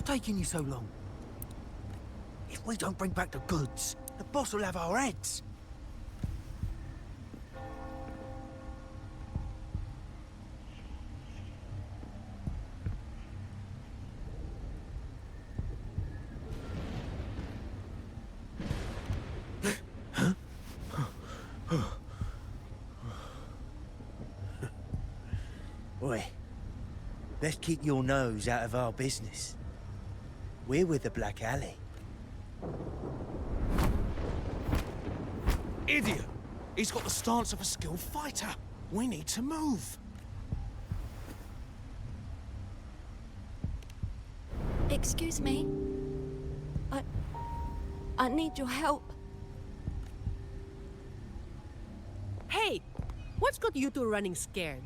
What's taking you so long? If we don't bring back the goods, the boss will have our heads. Oi, let's keep your nose out of our business. We're with the Black Alley. Idiot! He's got the stance of a skilled fighter. We need to move. Excuse me. I need your help. Hey! What's got you two running scared?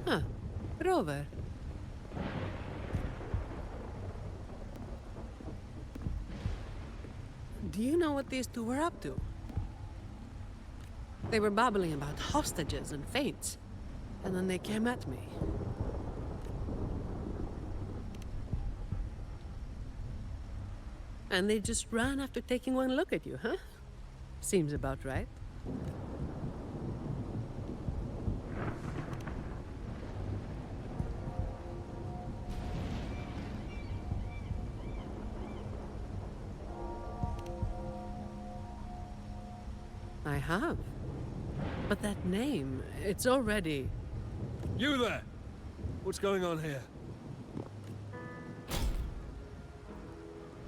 Huh. Rover. Do you know what these two were up to? They were babbling about hostages and fates, and then they came at me. And they just ran after taking one look at you, huh? Seems about right. I have. But that name, it's already... You there! What's going on here?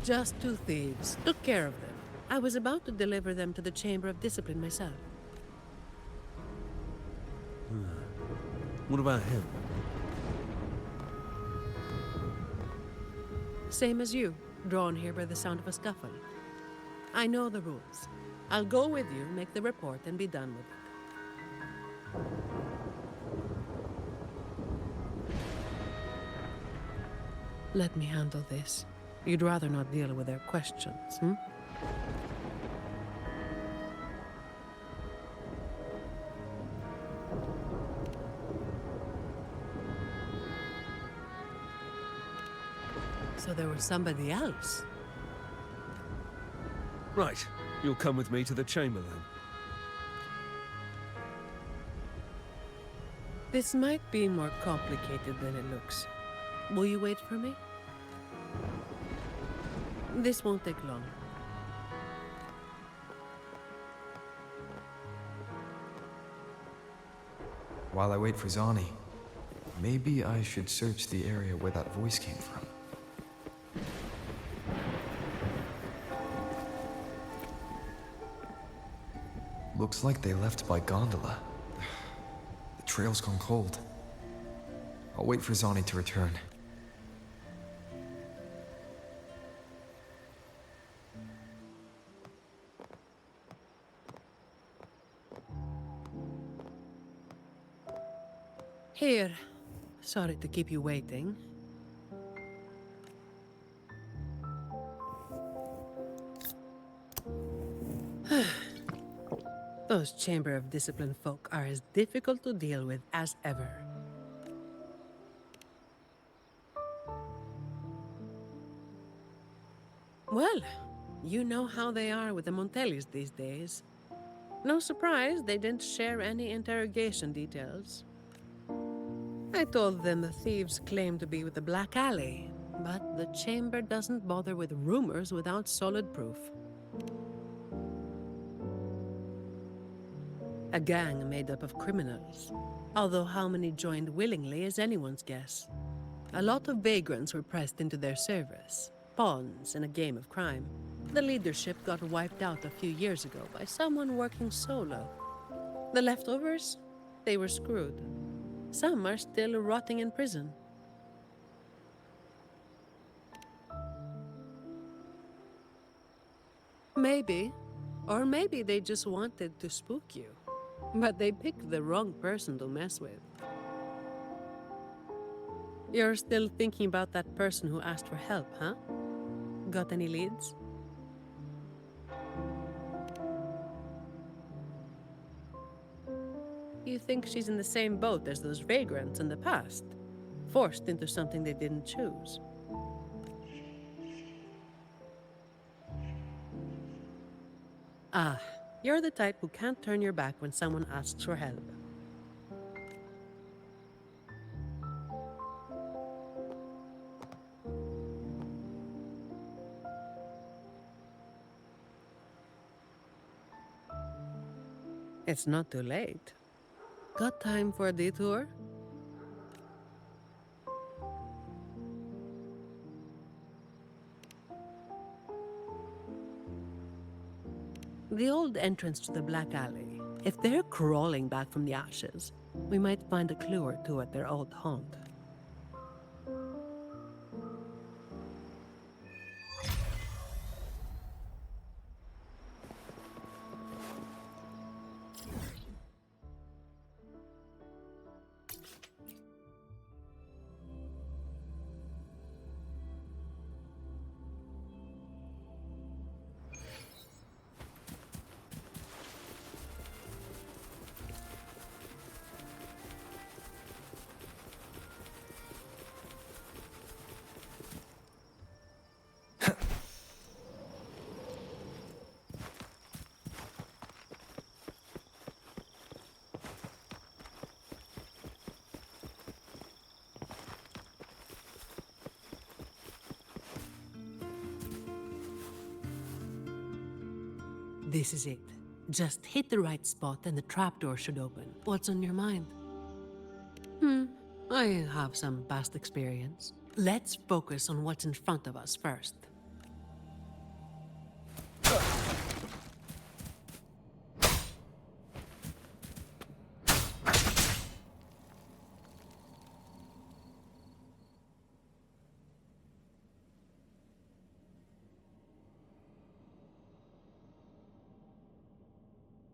Just two thieves. Took care of them. I was about to deliver them to the Chamber of Discipline myself. What about him? Same as you, drawn here by the sound of a scuffle. I know the rules. I'll go with you, make the report, and be done with it. Let me handle this. You'd rather not deal with their questions, hmm? So there was somebody else? Right. You'll come with me to the chamber then. This might be more complicated than it looks. Will you wait for me? This won't take long. While I wait for Zani, maybe I should search the area where that voice came from. Looks like they left by gondola. The trail's gone cold. I'll wait for Zani to return. Here. Sorry to keep you waiting. Those Chamber of Discipline folk are as difficult to deal with as ever. Well, you know how they are with the Montellis these days. No surprise they didn't share any interrogation details. I told them the thieves claimed to be with the Black Alley, but the Chamber doesn't bother with rumors without solid proof. A gang made up of criminals, although how many joined willingly is anyone's guess. A lot of vagrants were pressed into their service, pawns in a game of crime. The leadership got wiped out a few years ago by someone working solo. The leftovers? They were screwed. Some are still rotting in prison. Maybe. Or maybe they just wanted to spook you. But they picked the wrong person to mess with. You're still thinking about that person who asked for help, huh? Got any leads? You think she's in the same boat as those vagrants in the past? Forced into something they didn't choose? Ah, you're the type who can't turn your back when someone asks for help. It's not too late. Got time for a detour? The old entrance to the Black Alley. If they're crawling back from the ashes, we might find a clue or two at their old haunt. This is it. Just hit the right spot and the trapdoor should open. What's on your mind? I have some past experience. Let's focus on what's in front of us first.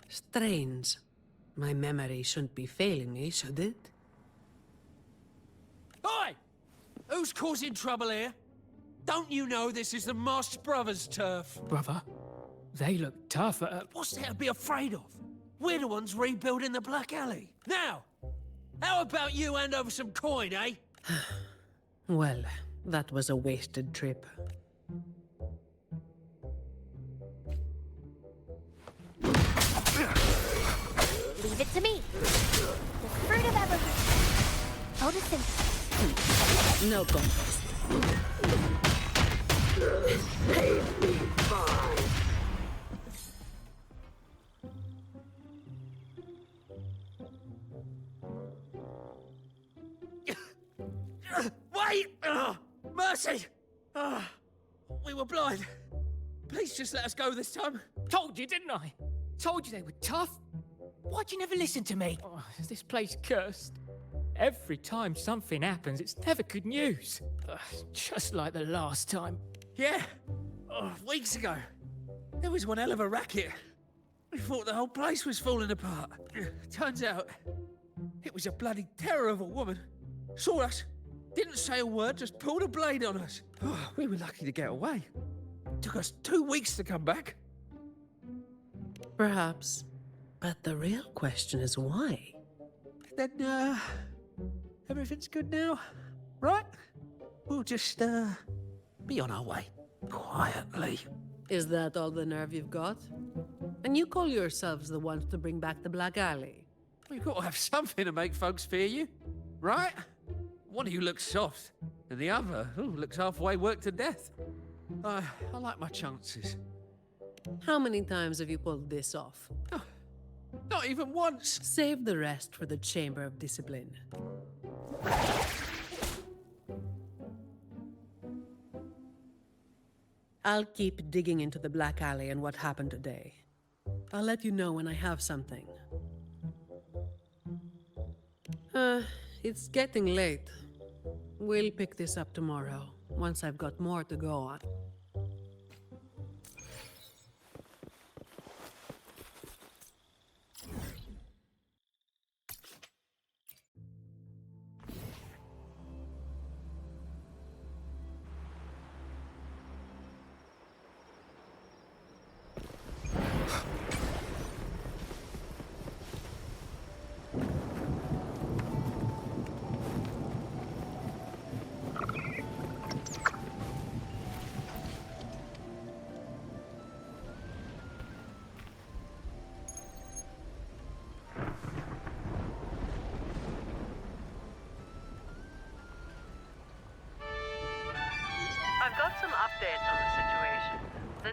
Strange. My memory shouldn't be failing me, should it? Oi! Who's causing trouble here? Don't you know this is the Moss Brothers' turf? Brother, they look tough. What's there to be afraid of? We're the ones rebuilding the Black Alley. Now, how about you hand over some coin, eh? Well, that was a wasted trip. Leave it to me. The fruit of evolution. Photosynthesis. No contest. Wait! Mercy! We were blind. Please just let us go this time. Told you, didn't I? Told you they were tough. Why'd you never listen to me? Oh, is this place cursed? Every time something happens, it's never good news. Just like the last time. Yeah. Weeks ago. There was one hell of a racket. We thought the whole place was falling apart. Turns out, it was a bloody terror of a woman. Saw us, didn't say a word, just pulled a blade on us. We were lucky to get away. Took us 2 weeks to come back. Perhaps. But the real question is why? Then, everything's good now, right? We'll just, be on our way, quietly. Is that all the nerve you've got? And you call yourselves the ones to bring back the Black Alley? We've got to have something to make folks fear you, right? One of you looks soft, and the other looks halfway worked to death. I like my chances. How many times have you pulled this off? Not even once. Save the rest for the Chamber of Discipline. I'll keep digging into the Black Alley and what happened today. I'll let you know when I have something. It's getting late. We'll pick this up tomorrow, once I've got more to go on.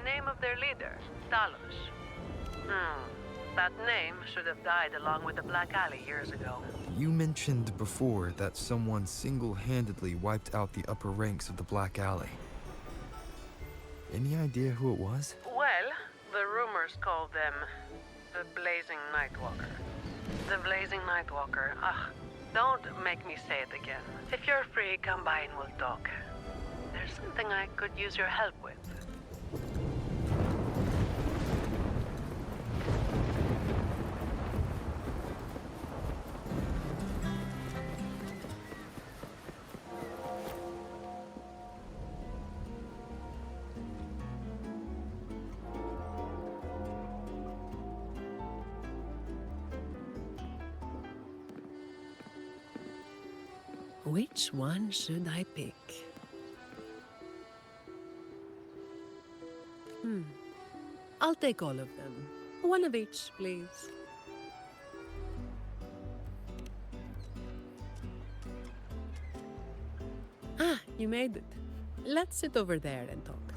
name of their leader, Talos. That name should have died along with the Black Alley years ago. You mentioned before that someone single-handedly wiped out the upper ranks of the Black Alley. Any idea who it was? Well, the rumors call them the Blazing Nightwalker. The Blazing Nightwalker. Don't make me say it again. If you're free, come by and we'll talk. There's something I could use your help with. Which one should I pick? I'll take all of them. One of each, please. Ah, you made it. Let's sit over there and talk.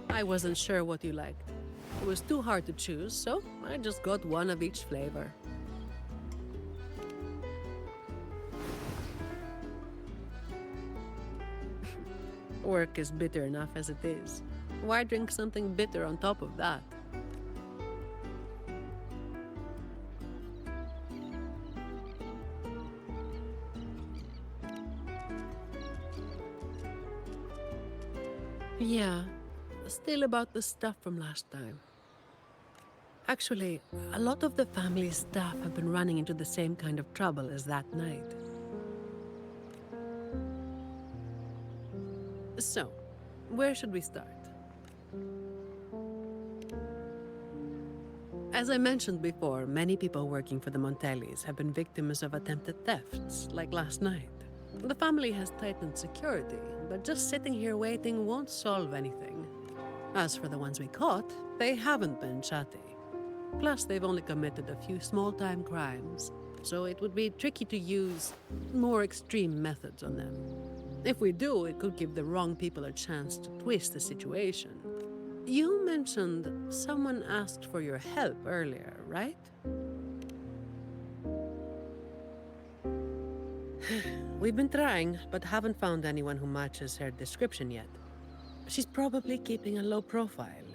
I wasn't sure what you liked. It was too hard to choose, so I just got one of each flavor. Work is bitter enough as it is. Why drink something bitter on top of that? Yeah, still about the stuff from last time. Actually, a lot of the family's staff have been running into the same kind of trouble as that night. So, where should we start? As I mentioned before, many people working for the Montellis have been victims of attempted thefts, like last night. The family has tightened security, but just sitting here waiting won't solve anything. As for the ones we caught, they haven't been chatty. Plus, they've only committed a few small-time crimes, so it would be tricky to use more extreme methods on them. If we do, it could give the wrong people a chance to twist the situation. You mentioned someone asked for your help earlier, right? We've been trying, but haven't found anyone who matches her description yet. She's probably keeping a low profile.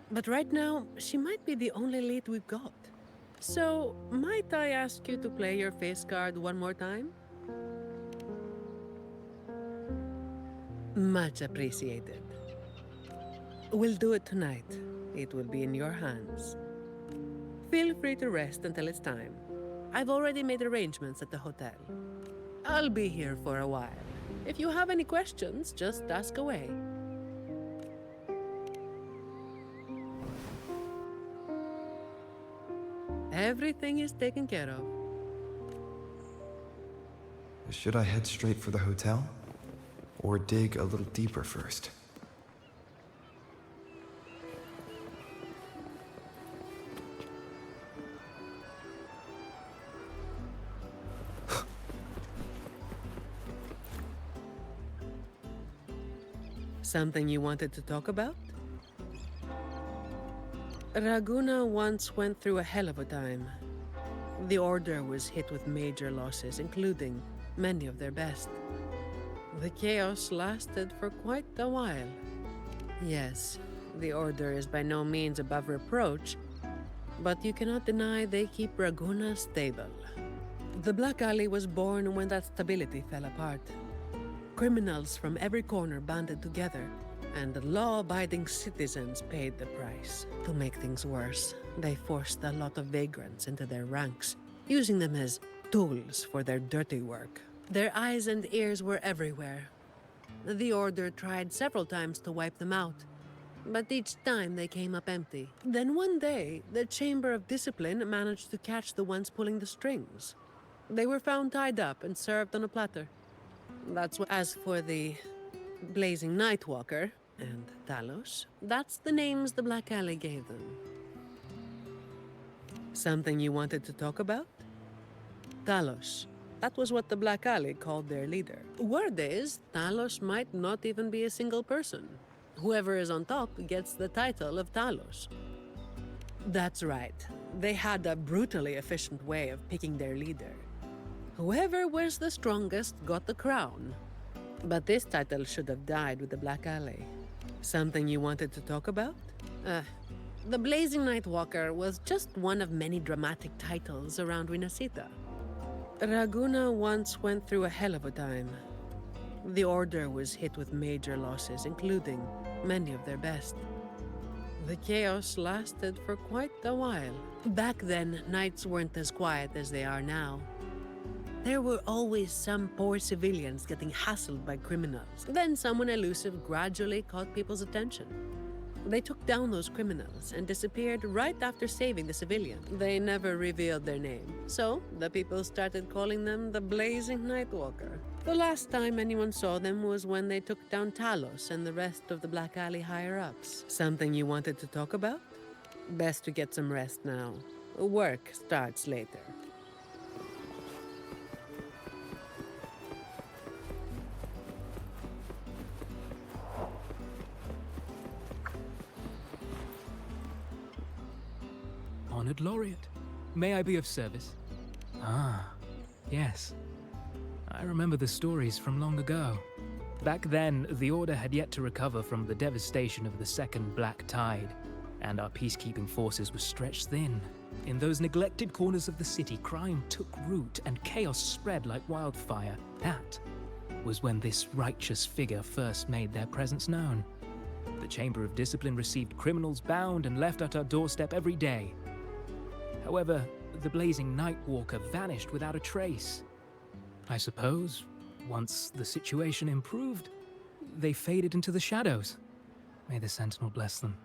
But right now, she might be the only lead we've got. So, might I ask you to play your face card one more time? Much appreciated. We'll do it tonight. It will be in your hands. Feel free to rest until it's time. I've already made arrangements at the hotel. I'll be here for a while. If you have any questions, just ask away. Everything is taken care of. Should I head straight for the hotel? Or dig a little deeper first? Something you wanted to talk about? Raguna once went through a hell of a time. The Order was hit with major losses, including many of their best. The chaos lasted for quite a while. Yes, the Order is by no means above reproach, but you cannot deny they keep Raguna stable. The Black Alley was born when that stability fell apart. Criminals from every corner banded together, and the law-abiding citizens paid the price. To make things worse, they forced a lot of vagrants into their ranks, using them as tools for their dirty work. Their eyes and ears were everywhere. The Order tried several times to wipe them out, but each time they came up empty. Then one day, the Chamber of Discipline managed to catch the ones pulling the strings. They were found tied up and served on a platter. That's what. As for the Blazing Nightwalker and Talos, that's the names the Black Alley gave them. Something you wanted to talk about? Talos. That was what the Black Alley called their leader. Word is, Talos might not even be a single person. Whoever is on top gets the title of Talos. That's right. They had a brutally efficient way of picking their leader. Whoever was the strongest got the crown. But this title should have died with the Black Alley. Something you wanted to talk about? The Blazing Nightwalker was just one of many dramatic titles around Winasita. Raguna once went through a hell of a time. The Order was hit with major losses, including many of their best. The chaos lasted for quite a while. Back then, nights weren't as quiet as they are now. There were always some poor civilians getting hassled by criminals. Then someone elusive gradually caught people's attention. They took down those criminals and disappeared right after saving the civilian. They never revealed their name, so the people started calling them the Blazing Nightwalker. The last time anyone saw them was when they took down Talos and the rest of the Black Alley higher-ups. Something you wanted to talk about? Best to get some rest now. Work starts later. Honored Laureate, may I be of service? Ah, yes. I remember the stories from long ago. Back then, the Order had yet to recover from the devastation of the Second Black Tide, and our peacekeeping forces were stretched thin. In those neglected corners of the city, crime took root and chaos spread like wildfire. That was when this righteous figure first made their presence known. The Chamber of Discipline received criminals bound and left at our doorstep every day. However, the Blazing Nightwalker vanished without a trace. I suppose, once the situation improved, they faded into the shadows. May the Sentinel bless them.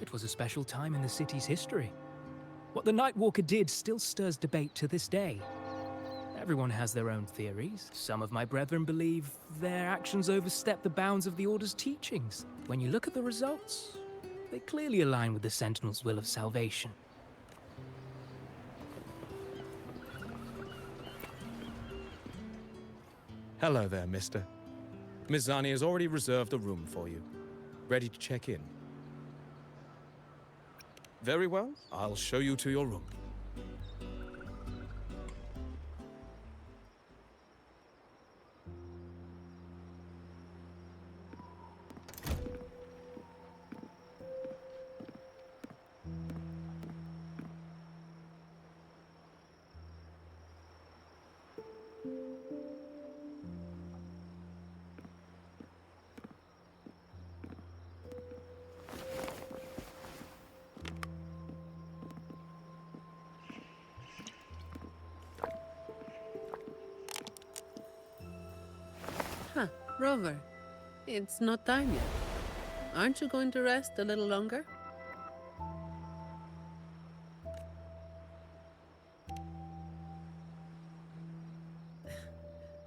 It was a special time in the city's history. What the Nightwalker did still stirs debate to this day. Everyone has their own theories. Some of my brethren believe their actions overstep the bounds of the Order's teachings. When you look at the results, they clearly align with the Sentinel's will of salvation. Hello there, mister. Miss Zani has already reserved a room for you. Ready to check in? Very well, I'll show you to your room. Huh, Rover. It's not time yet. Aren't you going to rest a little longer?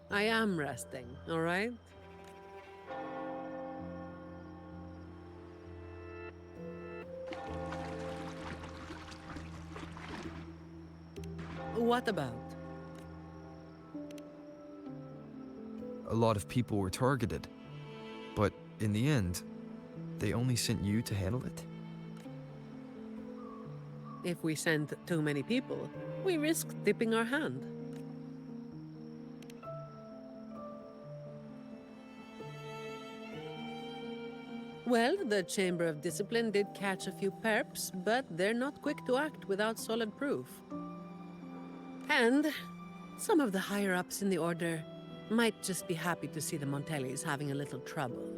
I am resting, all right? What about? A lot of people were targeted, but in the end, they only sent you to handle it? If we send too many people, we risk tipping our hand. Well, the Chamber of Discipline did catch a few perps, but they're not quick to act without solid proof. And some of the higher-ups in the Order might just be happy to see the Montellis having a little trouble.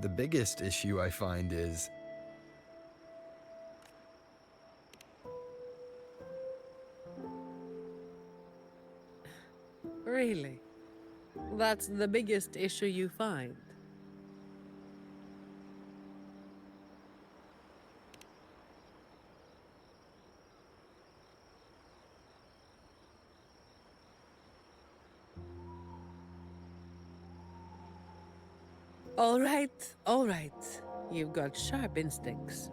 The biggest issue I find is... Really? That's the biggest issue you find? All right. You've got sharp instincts.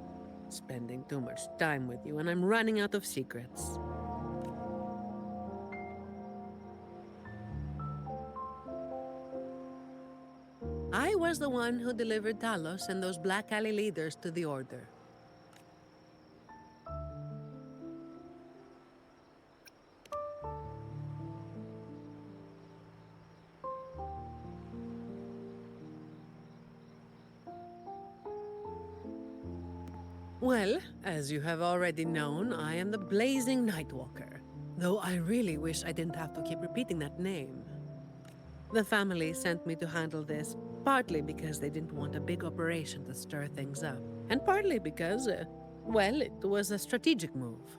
Spending too much time with you, and I'm running out of secrets. I was the one who delivered Talos and those Black Alley leaders to the Order. Well, as you have already known, I am the Blazing Nightwalker. Though I really wish I didn't have to keep repeating that name. The family sent me to handle this, partly because they didn't want a big operation to stir things up, and partly because, well, it was a strategic move.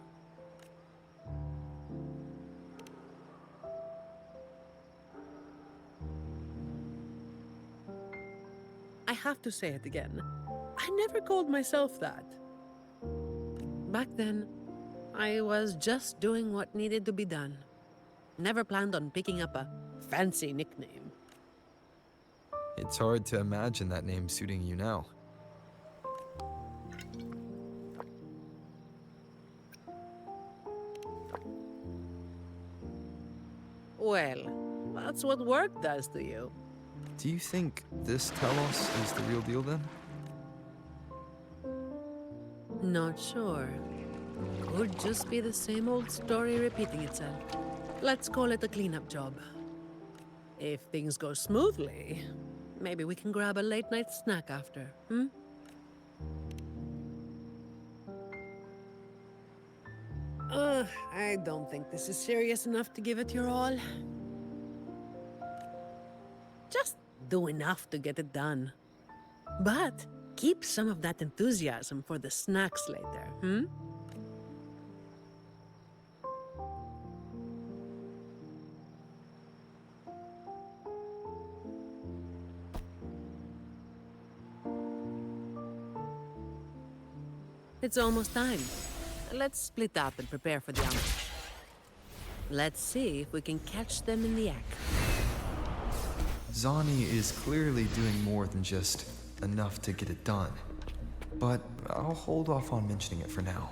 I have to say it again. I never called myself that. Back then, I was just doing what needed to be done. Never planned on picking up a fancy nickname. It's hard to imagine that name suiting you now. Well, that's what work does to you. Do you think this Telos is the real deal then? Not sure. Could just be the same old story repeating itself. Let's call it a cleanup job. If things go smoothly, maybe we can grab a late-night snack after, I don't think this is serious enough to give it your all. Just do enough to get it done. But keep some of that enthusiasm for the snacks later, It's almost time. Let's split up and prepare for the ambush. Let's see if we can catch them in the act. Zani is clearly doing more than just enough to get it done. But I'll hold off on mentioning it for now.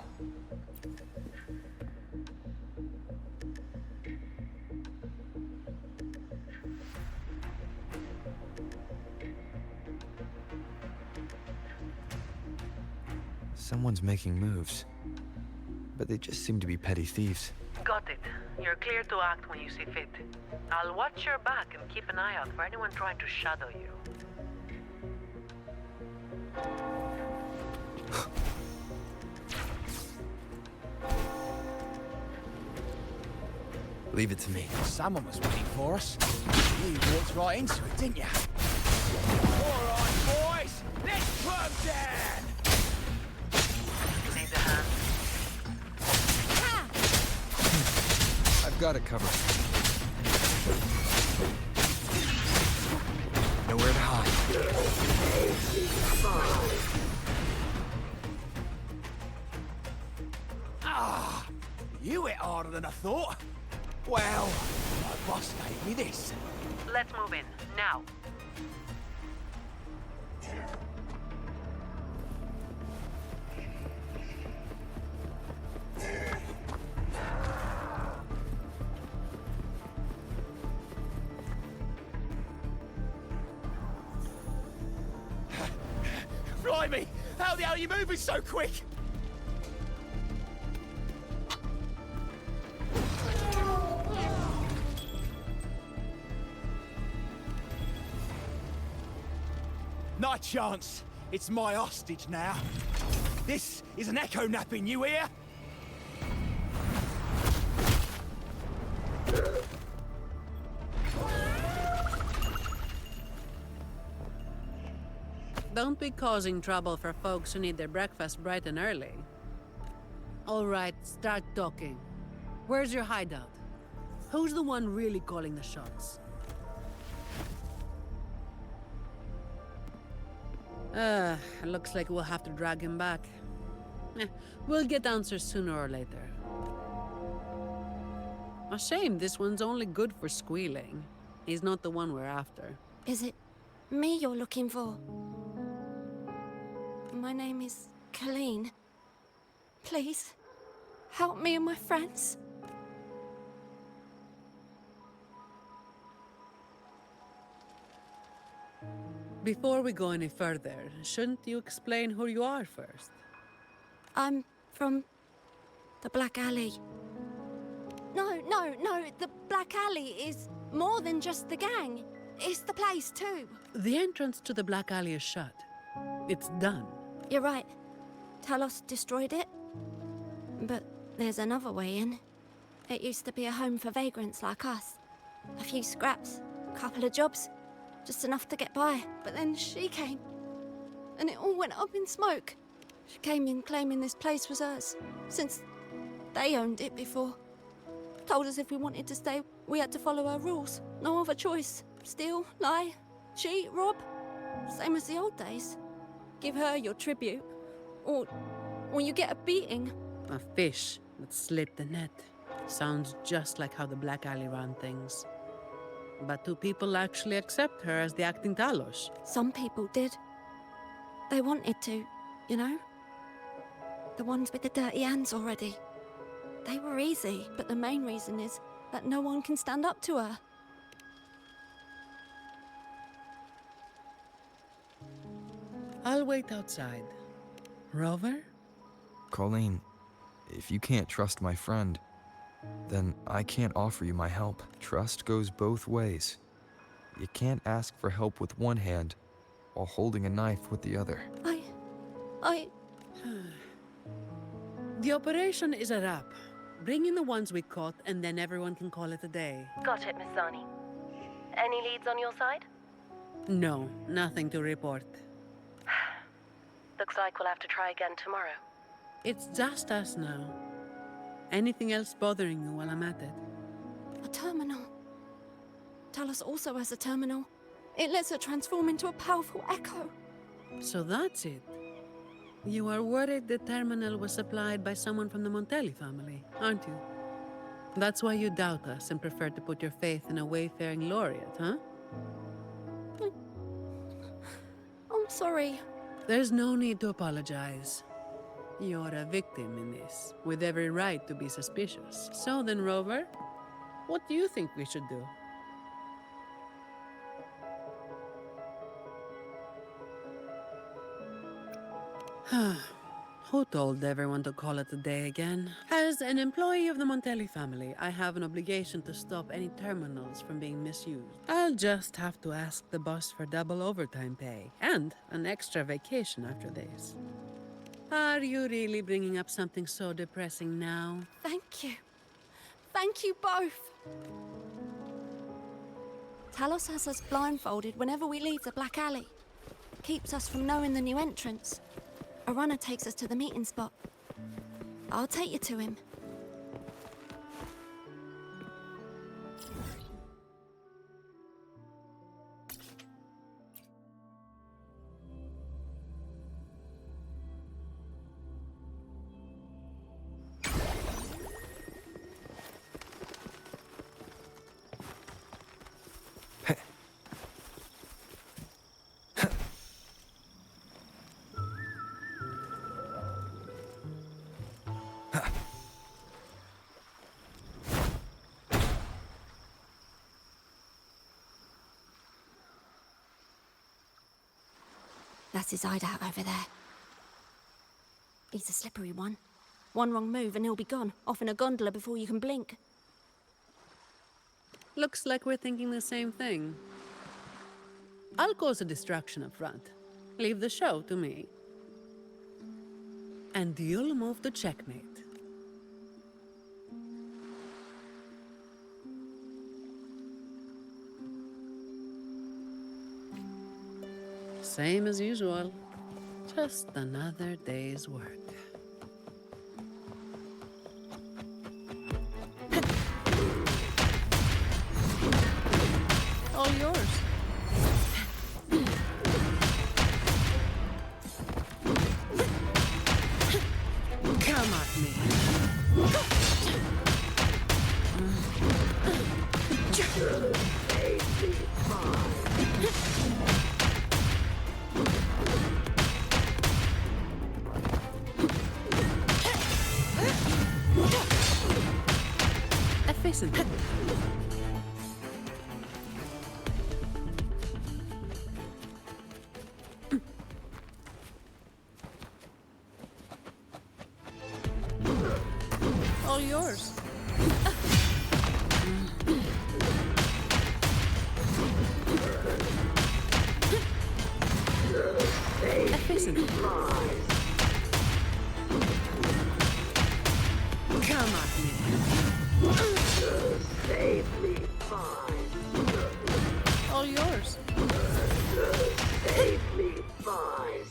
Someone's making moves. But they just seem to be petty thieves. Got it. You're clear to act when you see fit. I'll watch your back and keep an eye out for anyone trying to shadow you. Leave it to me. Someone was waiting for us. You walked right into it, didn't you? All right, boys, let's put 'em down. Need a hand? I've got it covered. Nowhere to hide. You hit harder than I thought. Well, my boss gave me this. Let's move in, now. Blimey, how the hell are you moving so quick? Not a chance. It's my hostage now. This is an echo napping, you hear? Don't be causing trouble for folks who need their breakfast bright and early. All right, start talking. Where's your hideout? Who's the one really calling the shots? Looks like we'll have to drag him back. We'll get answers sooner or later. A shame this one's only good for squealing. He's not the one we're after. Is it me you're looking for? My name is Colleen. Please, help me and my friends. Before we go any further, shouldn't you explain who you are first? I'm from the Black Alley. No, the Black Alley is more than just the gang. It's the place too. The entrance to the Black Alley is shut. It's done. You're right. Talos destroyed it. But there's another way in. It used to be a home for vagrants like us. A few scraps, couple of jobs, just enough to get by. But then she came, and it all went up in smoke. She came in claiming this place was hers, since they owned it before. Told us if we wanted to stay, we had to follow her rules. No other choice. Steal, lie, cheat, rob. Same as the old days. Give her your tribute, or you get a beating. A fish that slit the net. Sounds just like how the Black Alley ran things. But do people actually accept her as the acting Talos? Some people did. They wanted to, you know? The ones with the dirty hands already. They were easy, but the main reason is that no one can stand up to her. I'll wait outside. Rover? Colleen, if you can't trust my friend, then I can't offer you my help. Trust goes both ways. You can't ask for help with one hand while holding a knife with the other. The operation is a wrap. Bring in the ones we caught, and then everyone can call it a day. Got it, Miss Zani. Any leads on your side? No, nothing to report. Looks like we'll have to try again tomorrow. It's just us now. Anything else bothering you while I'm at it? A terminal. Talos also has a terminal. It lets her transform into a powerful echo. So that's it. You are worried the terminal was supplied by someone from the Montelli family, aren't you? That's why you doubt us and prefer to put your faith in a wayfaring laureate, huh? I'm sorry. There's no need to apologize. You're a victim in this, with every right to be suspicious. So then, Rover, what do you think we should do? Who told everyone to call it a day again? As an employee of the Montelli family, I have an obligation to stop any terminals from being misused. I'll just have to ask the boss for double overtime pay and an extra vacation after this. Are you really bringing up something so depressing now? Thank you. Thank you both. Talos has us blindfolded whenever we leave the Black Alley. Keeps us from knowing the new entrance. A runner takes us to the meeting spot. I'll take you to him. That's his hideout over there. He's a slippery one. One wrong move and he'll be gone, off in a gondola before you can blink. Looks like we're thinking the same thing. I'll cause a distraction up front. Leave the show to me. And you'll move to checkmate. Same as usual. Just another day's work. All yours. Come at me. Listen to me. All yours. Efficient. Come at me. Safely fine. All yours. Safely fine.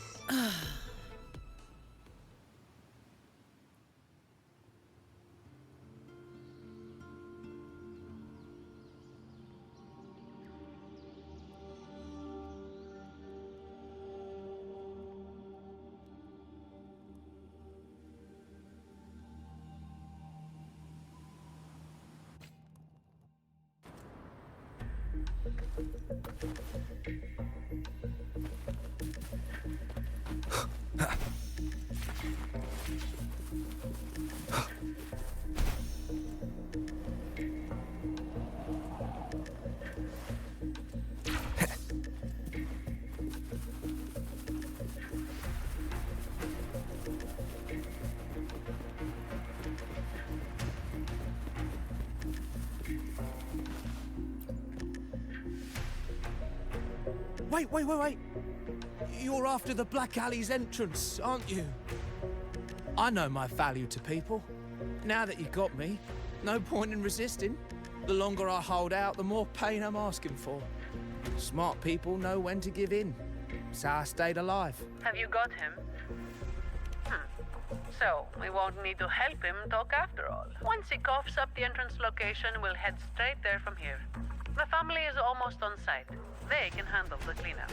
Wait. You're after the Black Alley's entrance, aren't you? I know my value to people. Now that you got me, no point in resisting. The longer I hold out, the more pain I'm asking for. Smart people know when to give in. So I stayed alive. Have you got him? So, we won't need to help him talk after all. Once he coughs up the entrance location, we'll head straight there from here. The family is almost on site. They can handle the cleanup.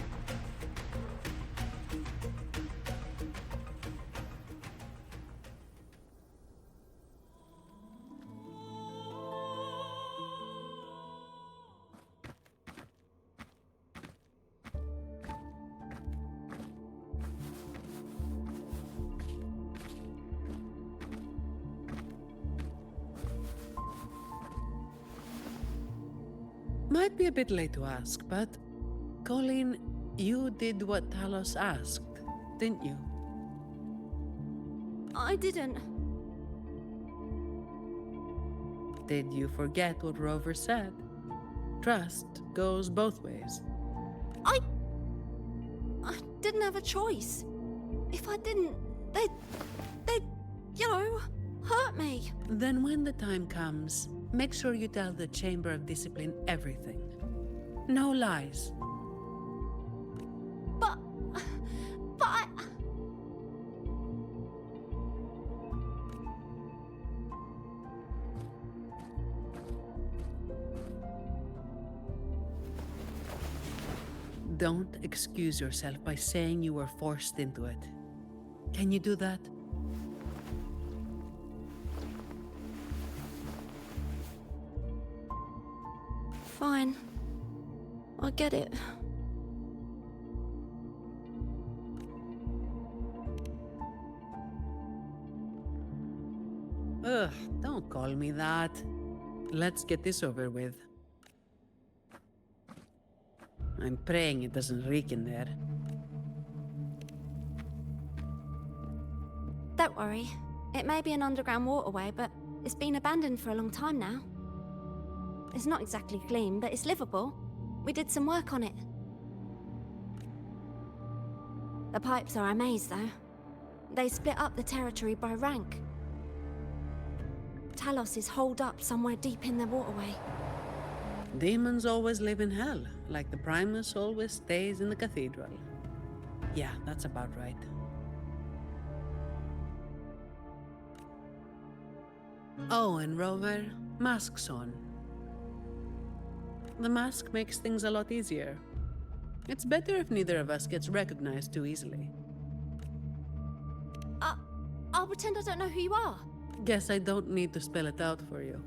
Might be a bit late to ask, but Colleen, you did what Talos asked, didn't you? I didn't. Did you forget what Rover said? Trust goes both ways. I didn't have a choice. If I didn't, they'd, hurt me. Then when the time comes, make sure you tell the Chamber of Discipline everything. No lies. But I... Don't excuse yourself by saying you were forced into it. Can you do that? Fine. I get it. Ugh, don't call me that. Let's get this over with. I'm praying it doesn't reek in there. Don't worry. It may be an underground waterway, but it's been abandoned for a long time now. It's not exactly clean, but it's livable. We did some work on it. The pipes are a maze, though. They split up the territory by rank. Talos is holed up somewhere deep in the waterway. Demons always live in hell, like the Primus always stays in the cathedral. Yeah, that's about right. Oh, and Rover, masks on. The mask makes things a lot easier. It's better if neither of us gets recognized too easily. I'll pretend I don't know who you are. Guess I don't need to spell it out for you.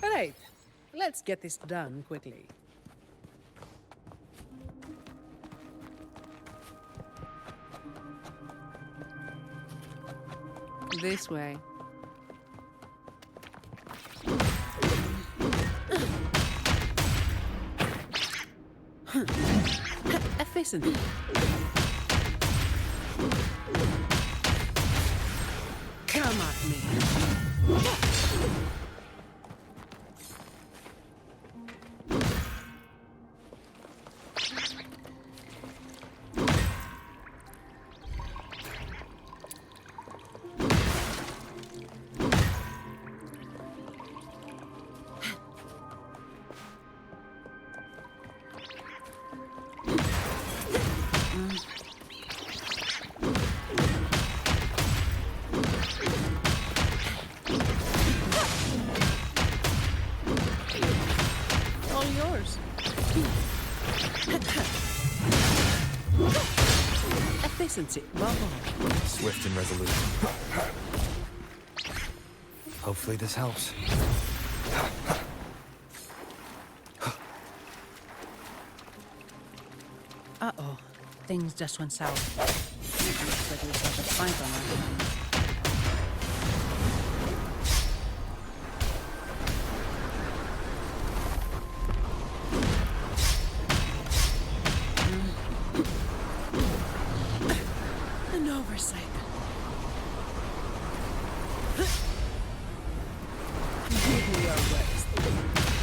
Alright, let's get this done quickly. This way. Efficient. Come at me. All yours. Efficiency, above all. Swift and resolute. Hopefully this helps. Uh-oh. Things just went south. Looks like we've got a fight on our hands. An oversight. Give me your worst.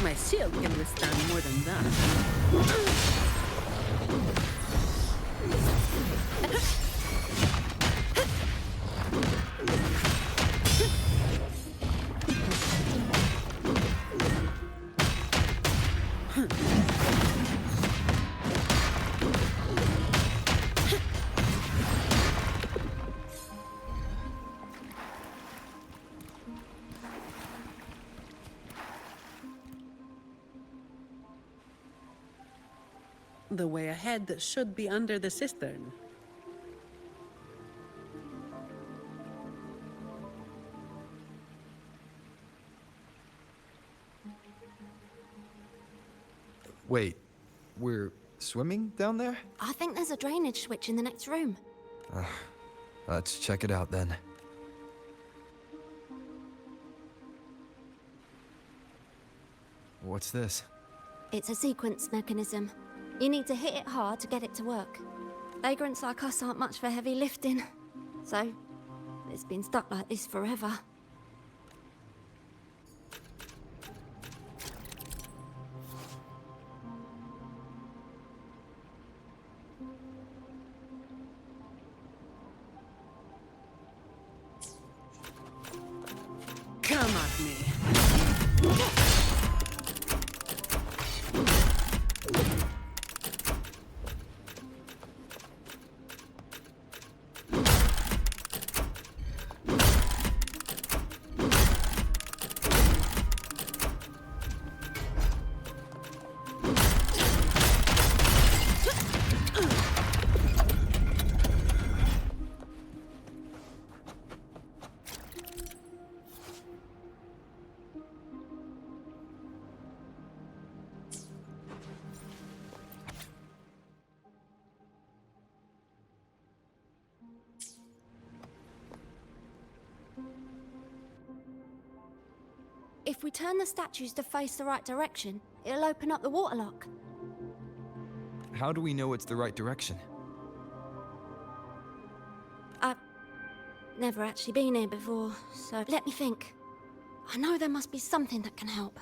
My shield can withstand more than that. The way ahead should be under the cistern. Wait, we're swimming down there? I think there's a drainage switch in the next room. Let's check it out then. What's this? It's a sequence mechanism. You need to hit it hard to get it to work. Vagrants like us aren't much for heavy lifting. So, it's been stuck like this forever. Come at me. If we turn the statues to face the right direction, it'll open up the waterlock. How do we know it's the right direction? I've never actually been here before, so let me think. I know there must be something that can help.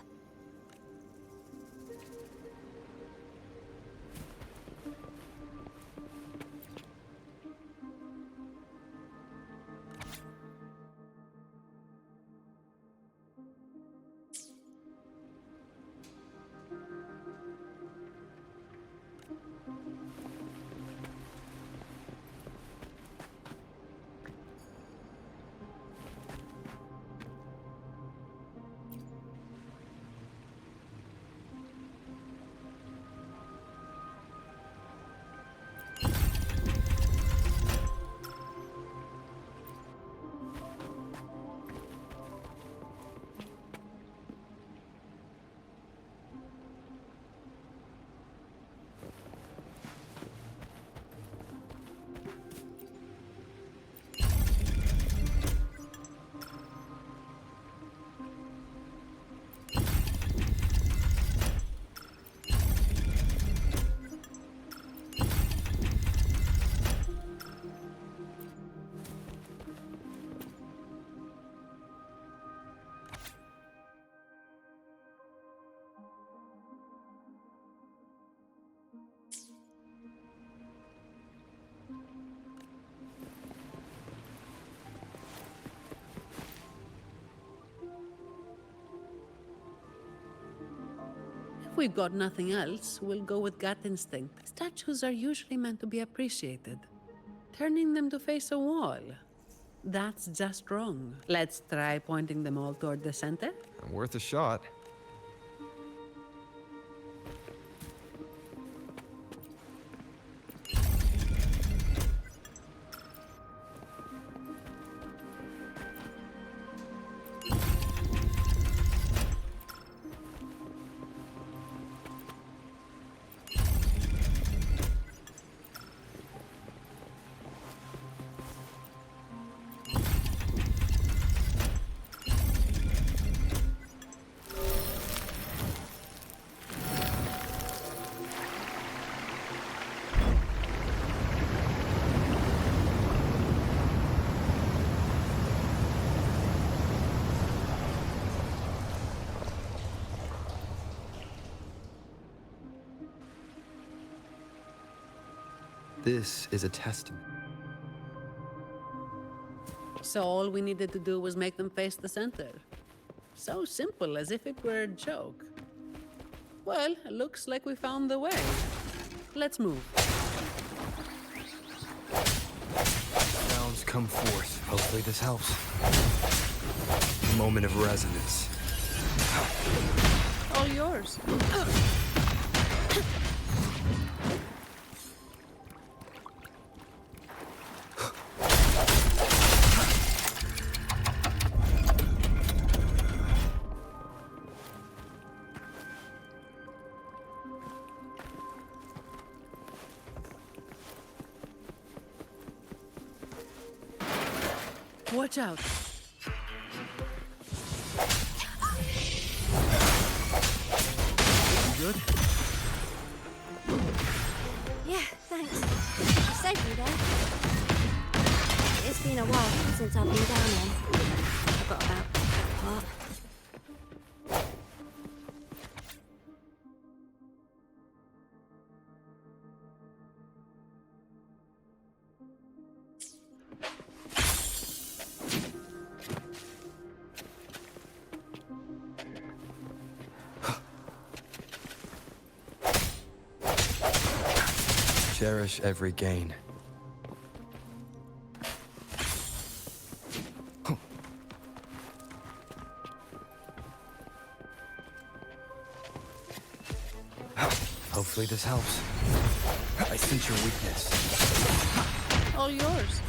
If we've got nothing else, we'll go with gut instinct. Statues are usually meant to be appreciated. Turning them to face a wall, that's just wrong. Let's try pointing them all toward the center. Worth a shot. This is a testament. So all we needed to do was make them face the center. So simple, as if it were a joke. Well, looks like we found the way. Let's move. Sounds come forth. Hopefully this helps. Moment of resonance. All yours. Watch out. You good? Yeah, thanks. You saved me there. It's been a while since I've been down there. Forgot about that part. Cherish every gain. Hopefully this helps. I sense your weakness. All yours.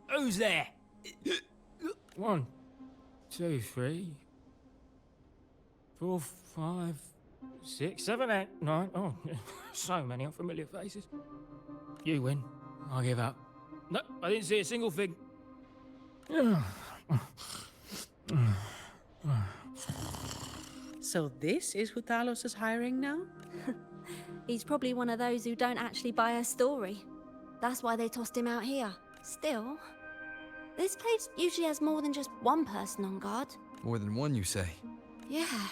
Who's there? 1, 2, 3, 4, 5, 6, 7, 8, 9. Oh, so many unfamiliar faces. You win. I give up. No, I didn't see a single thing. So this is who Talos is hiring now? He's probably one of those who don't actually buy a story. That's why they tossed him out here. Still, this place usually has more than just one person on guard. More than one, you say? Yeah.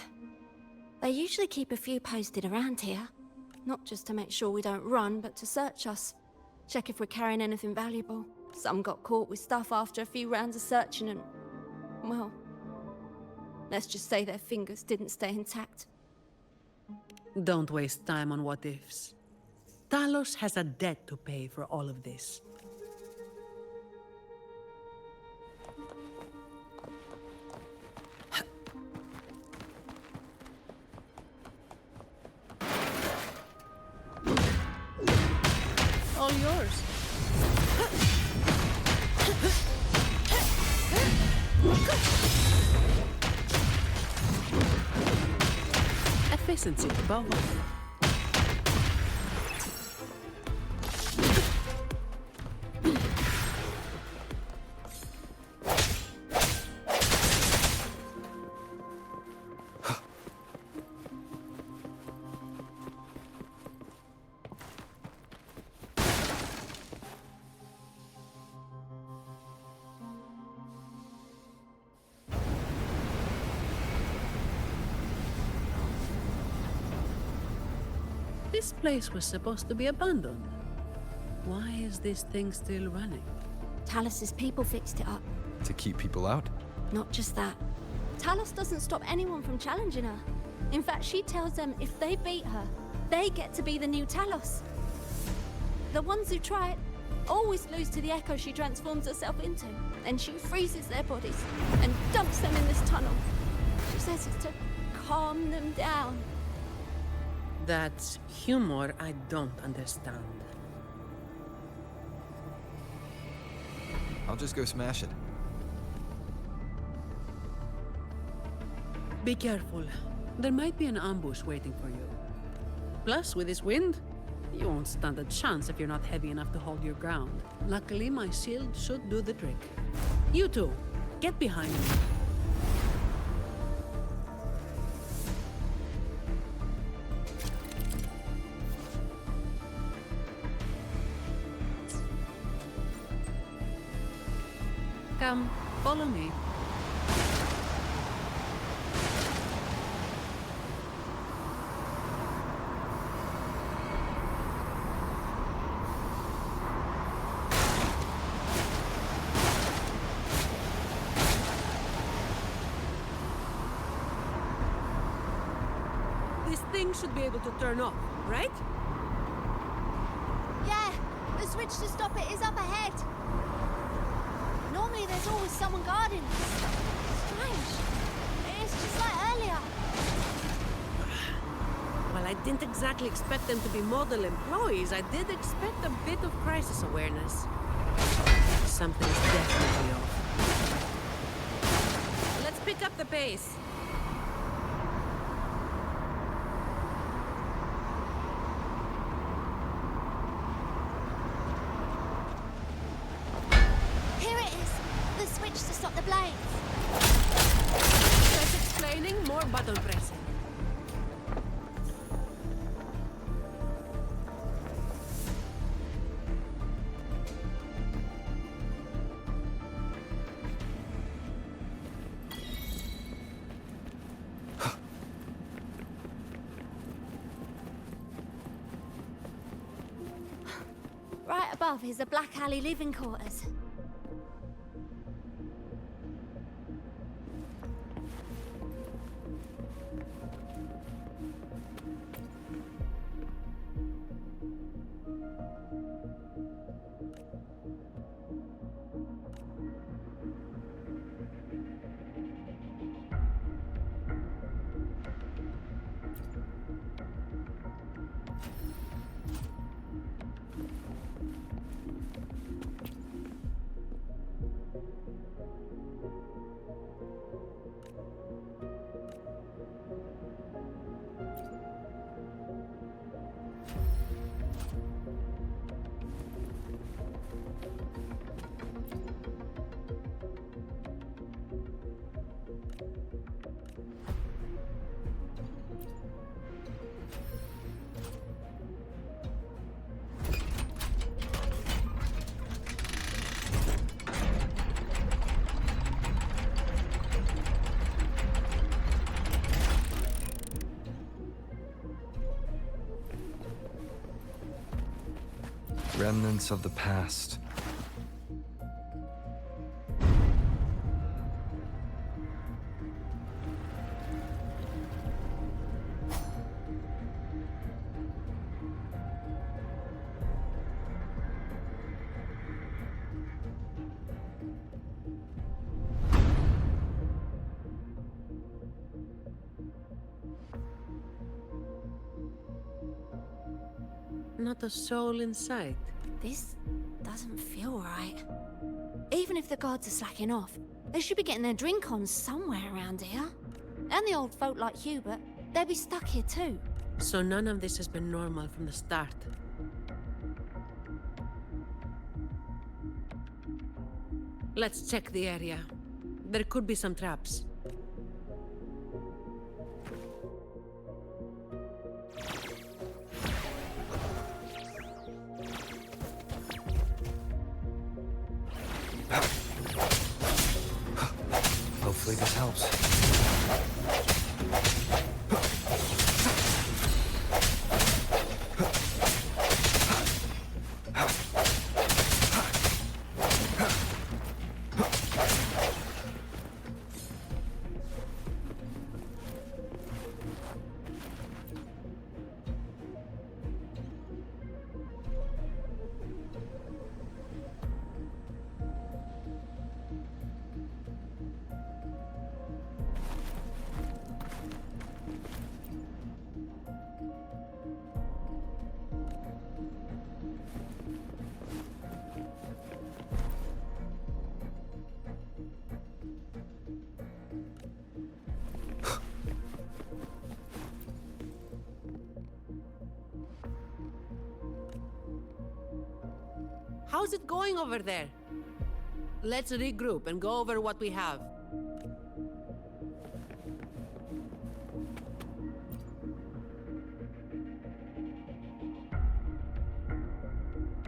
They usually keep a few posted around here. Not just to make sure we don't run, but to search us. Check if we're carrying anything valuable. Some got caught with stuff after a few rounds of searching and... well... let's just say their fingers didn't stay intact. Don't waste time on what-ifs. Talos has a debt to pay for all of this. All yours. Efficiency, above all. This place was supposed to be abandoned. Why is this thing still running? Talos's people fixed it up. To keep people out? Not just that. Talos doesn't stop anyone from challenging her. In fact, she tells them if they beat her, they get to be the new Talos. The ones who try it always lose to the echo she transforms herself into. Then she freezes their bodies and dumps them in this tunnel. She says it's to calm them down. That's humor I don't understand. I'll just go smash it. Be careful. There might be an ambush waiting for you. Plus, with this wind, you won't stand a chance if you're not heavy enough to hold your ground. Luckily, my shield should do the trick. You two, get behind me. Come, follow me. This thing should be able to turn off, right? Yeah, the switch to stop it is up ahead. Normally there's always someone guarding us. Strange. It's just like earlier. Well, I didn't exactly expect them to be model employees. I did expect a bit of crisis awareness. Something's definitely off. Let's pick up the pace. Here it is. The switch to stop the blades. Less explaining, more button pressing. Right above is the Black Alley living quarters. Remnants of the past. Not a soul in sight. This doesn't feel right. Even if the guards are slacking off, they should be getting their drink on somewhere around here. And the old folk like Hubert, they'll be stuck here too. So none of this has been normal from the start. Let's check the area. There could be some traps. Hopefully this helps. How's it going over there? Let's regroup and go over what we have.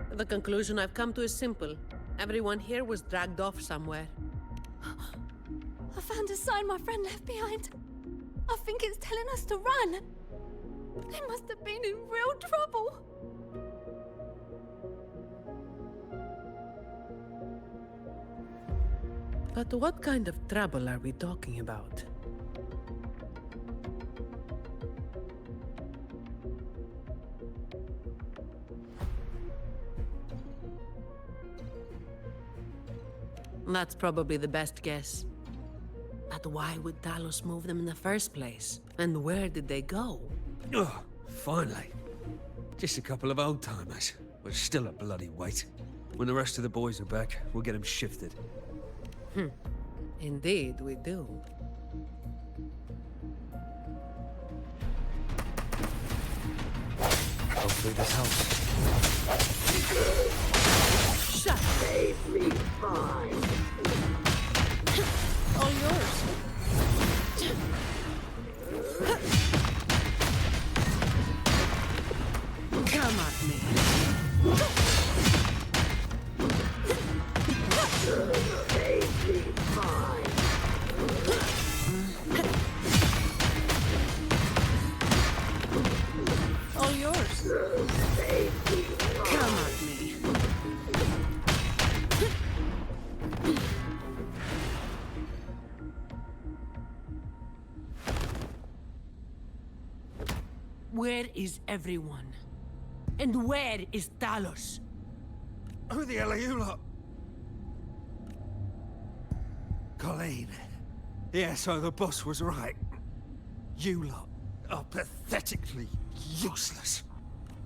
The conclusion I've come to is simple. Everyone here was dragged off somewhere. I found a sign my friend left behind. I think it's telling us to run. They must have been in real trouble. But what kind of trouble are we talking about? That's probably the best guess. But why would Talos move them in the first place? And where did they go? Oh, finally. Just a couple of old-timers, but still a bloody weight. When the rest of the boys are back, we'll get them shifted. Indeed, we do. Hopefully this helps. Shut up! Save me 5. All yours. Come at me. Save me 5. All yours. Save me 5. Come at me. Where is everyone? And where is Talos? Who the hell are you lot? Colleen. Yeah, so the boss was right. You lot are pathetically useless.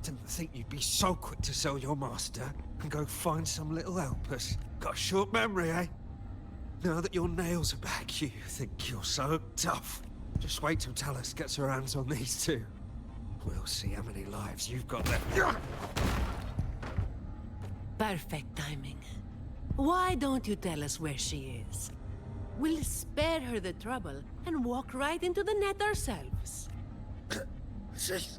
Didn't think you'd be so quick to sell your master and go find some little helpers. Got a short memory, eh? Now that your nails are back, you think you're so tough. Just wait till Talos gets her hands on these two. We'll see how many lives you've got left. Perfect timing. Why don't you tell us where she is? We'll spare her the trouble and walk right into the net ourselves. She's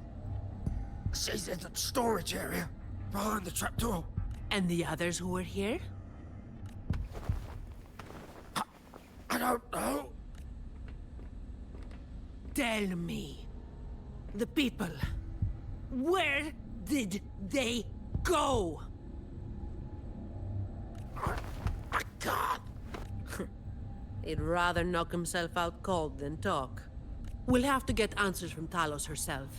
in the storage area, behind the trapdoor. And the others who were here? I don't know. Tell me. The people. Where did they go? I can't. He'd rather knock himself out cold than talk. We'll have to get answers from Talos herself.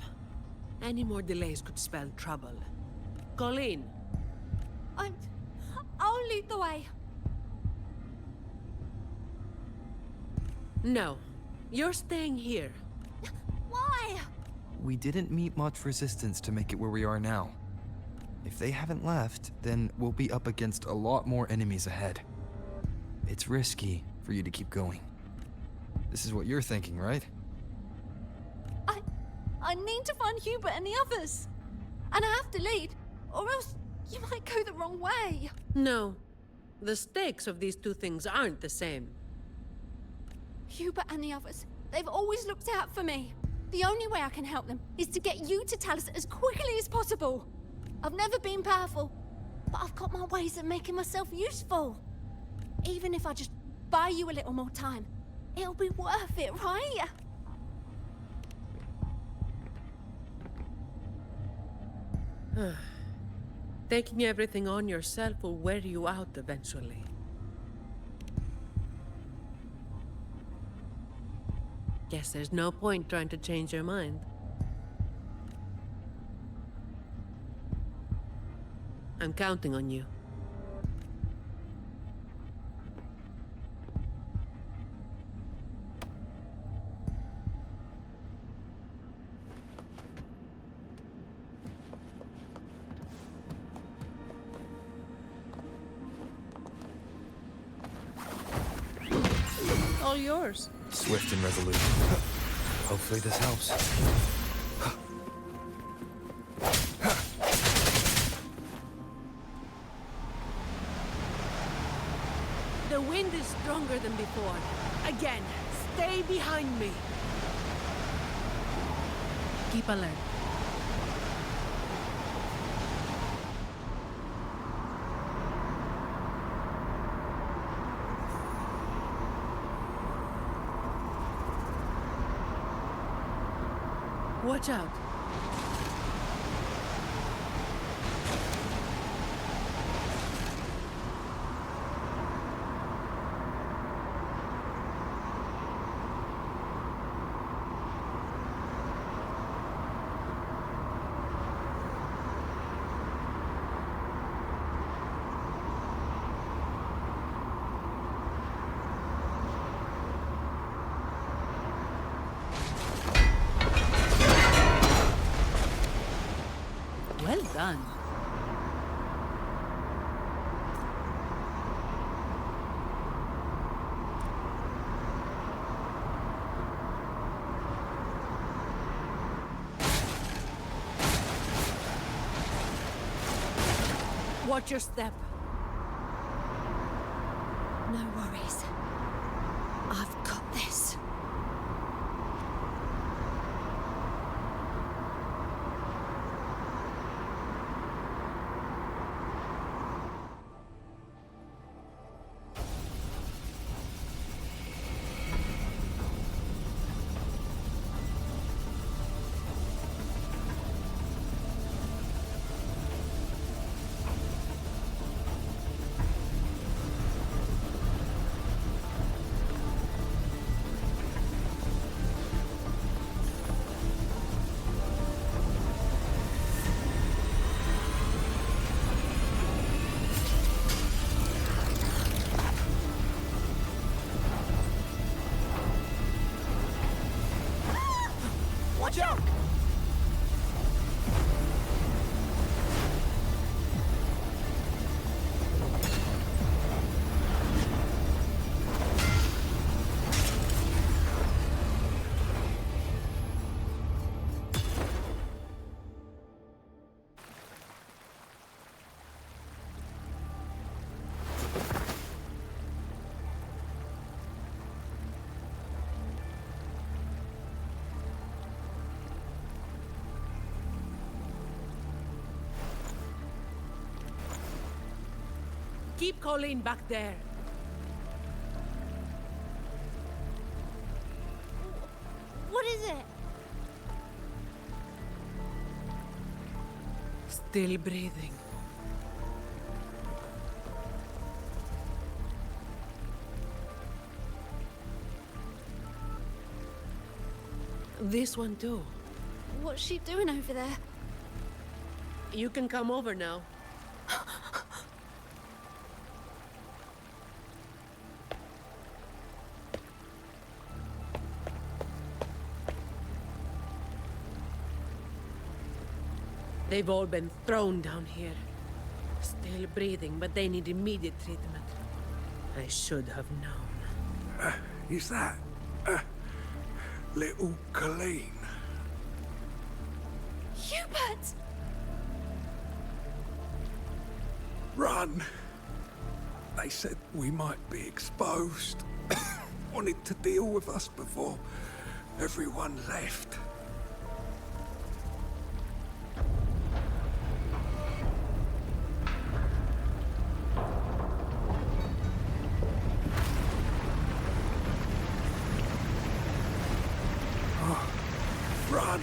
Any more delays could spell trouble. Colleen. I'll lead the way. No. You're staying here. Why? We didn't meet much resistance to make it where we are now. If they haven't left, then we'll be up against a lot more enemies ahead. It's risky for you to keep going. This is what you're thinking, right? I need to find Hubert and the others. And I have to lead, or else you might go the wrong way. No. The stakes of these two things aren't the same. Hubert and the others, they've always looked out for me. The only way I can help them is to get you to Talos as quickly as possible. I've never been powerful, but I've got my ways of making myself useful. Even if I just buy you a little more time, it'll be worth it, right? Taking everything on yourself will wear you out eventually. Guess there's no point trying to change your mind. I'm counting on you. All yours. Swift and resolute. Hopefully this helps. than before. Again, stay behind me. Keep alert. Watch out. Well done. Watch your step. No worries. I've got this. Watch out! Keep Colleen back there. What is it? Still breathing. This one too. What's she doing over there? You can come over now. They've all been thrown down here. Still breathing, but they need immediate treatment. I should have known. Is that... little Colleen? Hubert! Run! They said we might be exposed. Wanted to deal with us before everyone left. Run!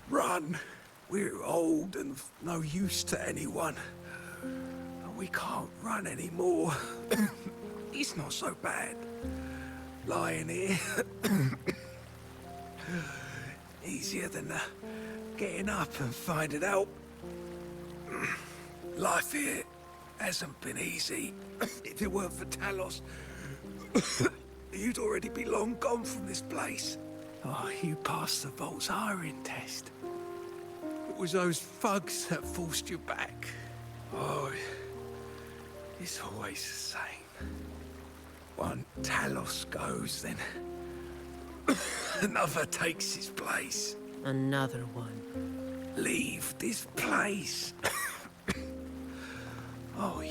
Run! We're old and of no use to anyone. We can't run anymore. It's not so bad. Lying here. Easier than getting up and finding out. Life here Hasn't been easy. If it weren't for Talos, you'd already be long gone from this place. Oh, you passed the Vault's hiring test. It was those thugs that forced you back. Oh, it's always the same. One Talos goes, then another takes his place. Another one. Leave this place. Oh,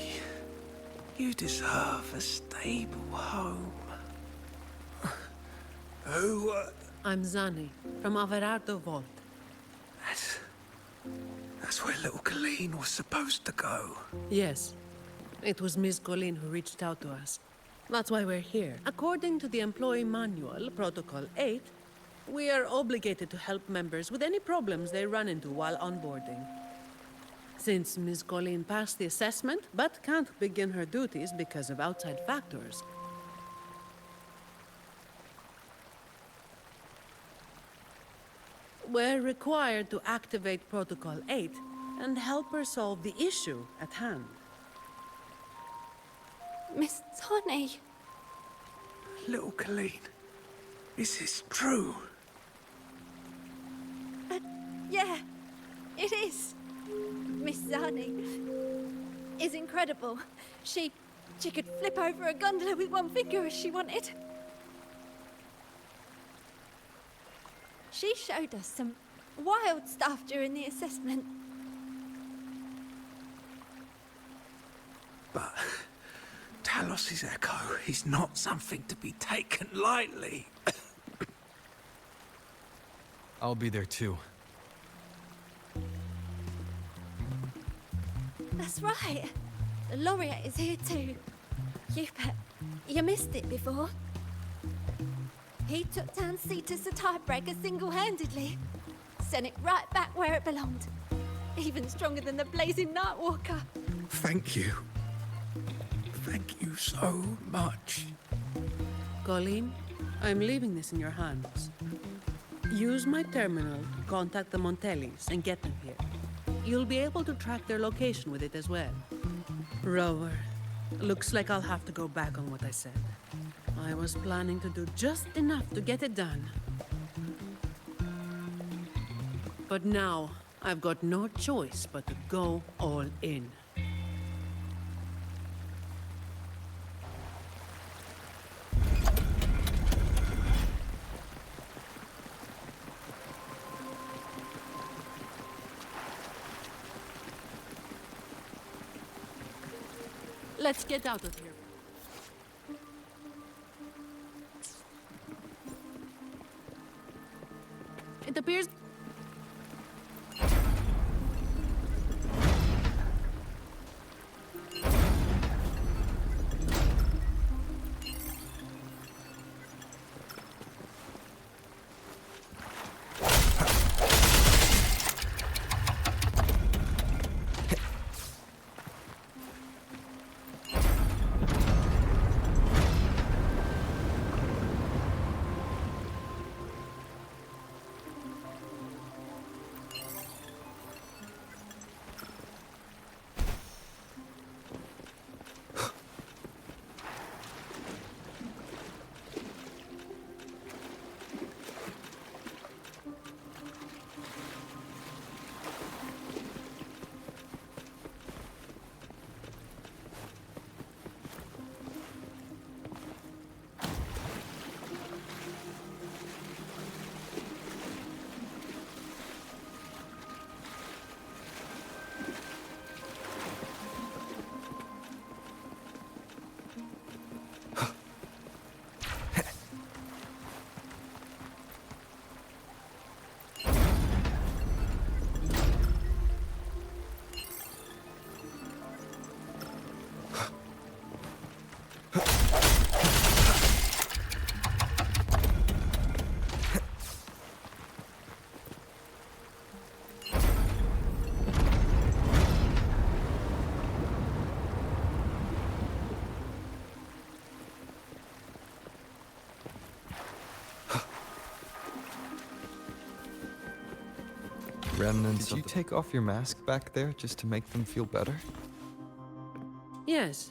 you deserve a stable home. Who, I'm Zani, from Averardo Vault. That's where little Colleen was supposed to go. Yes. It was Miss Colleen who reached out to us. That's why we're here. According to the Employee Manual, Protocol 8, we are obligated to help members with any problems they run into while onboarding. Since Miss Colleen passed the assessment, but can't begin her duties because of outside factors, we're required to activate Protocol 8 and help her solve the issue at hand. Miss Zani. Little Colleen, is this true? Yeah, it is. Miss Zani is incredible. She could flip over a gondola with one finger if she wanted. She showed us some wild stuff during the assessment. But Talos's echo is not something to be taken lightly. I'll be there too. That's right. The laureate is here too. You missed it before. He took down Cetus the Tiebreaker single-handedly. Sent it right back where it belonged. Even stronger than the blazing Nightwalker. Thank you. Thank you so much. Colleen, I'm leaving this in your hands. Use my terminal to contact the Montellis and get them here. You'll be able to track their location with it as well. Rover, looks like I'll have to go back on what I said. I was planning to do just enough to get it done. But now, I've got no choice but to go all in. Let's get out of here. It appears... Remnants. Did you take off your mask back there just to make them feel better? Yes,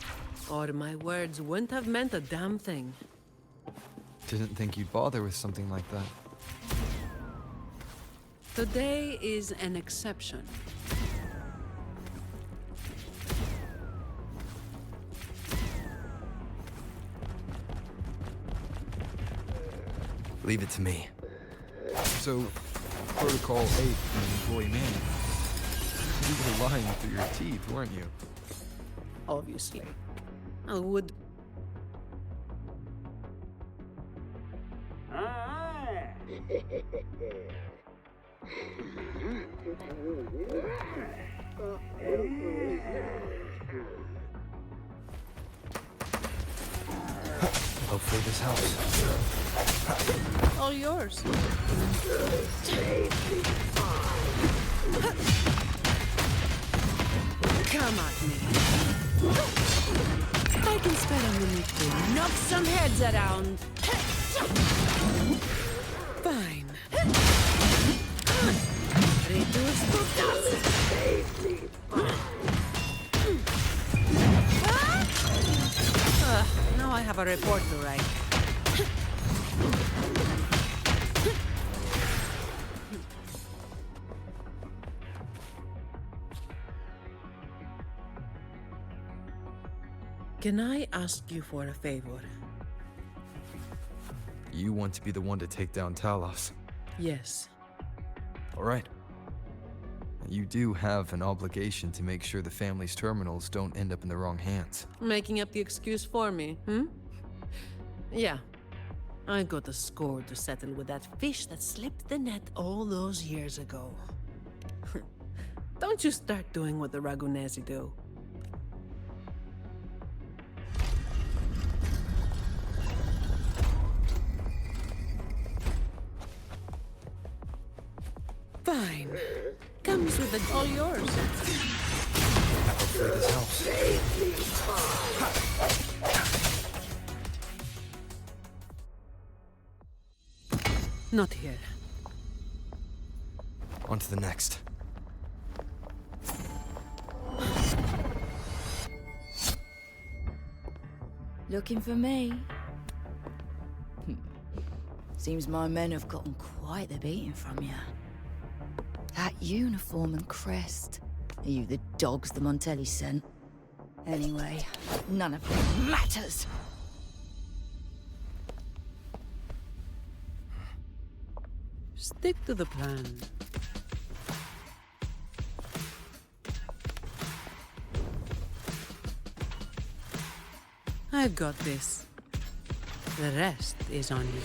or my words wouldn't have meant a damn thing. Didn't think you'd bother with something like that. Today is an exception. Leave it to me. So, Protocol 8 from Employee Manning. You were lying through your teeth, weren't you? Obviously. I would... Hopefully this helps. All yours. Come at me. I can spare a minute to knock some heads around. Fine. Reduce to dust. Now I have a report to write. Can I ask you for a favor? You want to be the one to take down Talos. Yes. All right. You do have an obligation to make sure the family's terminals don't end up in the wrong hands. Making up the excuse for me, Yeah. I got a score to settle with that fish that slipped the net all those years ago. Don't you start doing what the Ragunesi do. Fine. Comes with the all yours. Hopefully this helps. Not here. On to the next. Looking for me? Seems my men have gotten quite the beating from you. That uniform and crest. Are you the dogs the Montelli sent? Anyway, none of it matters. Stick to the plan. I've got this. The rest is on you.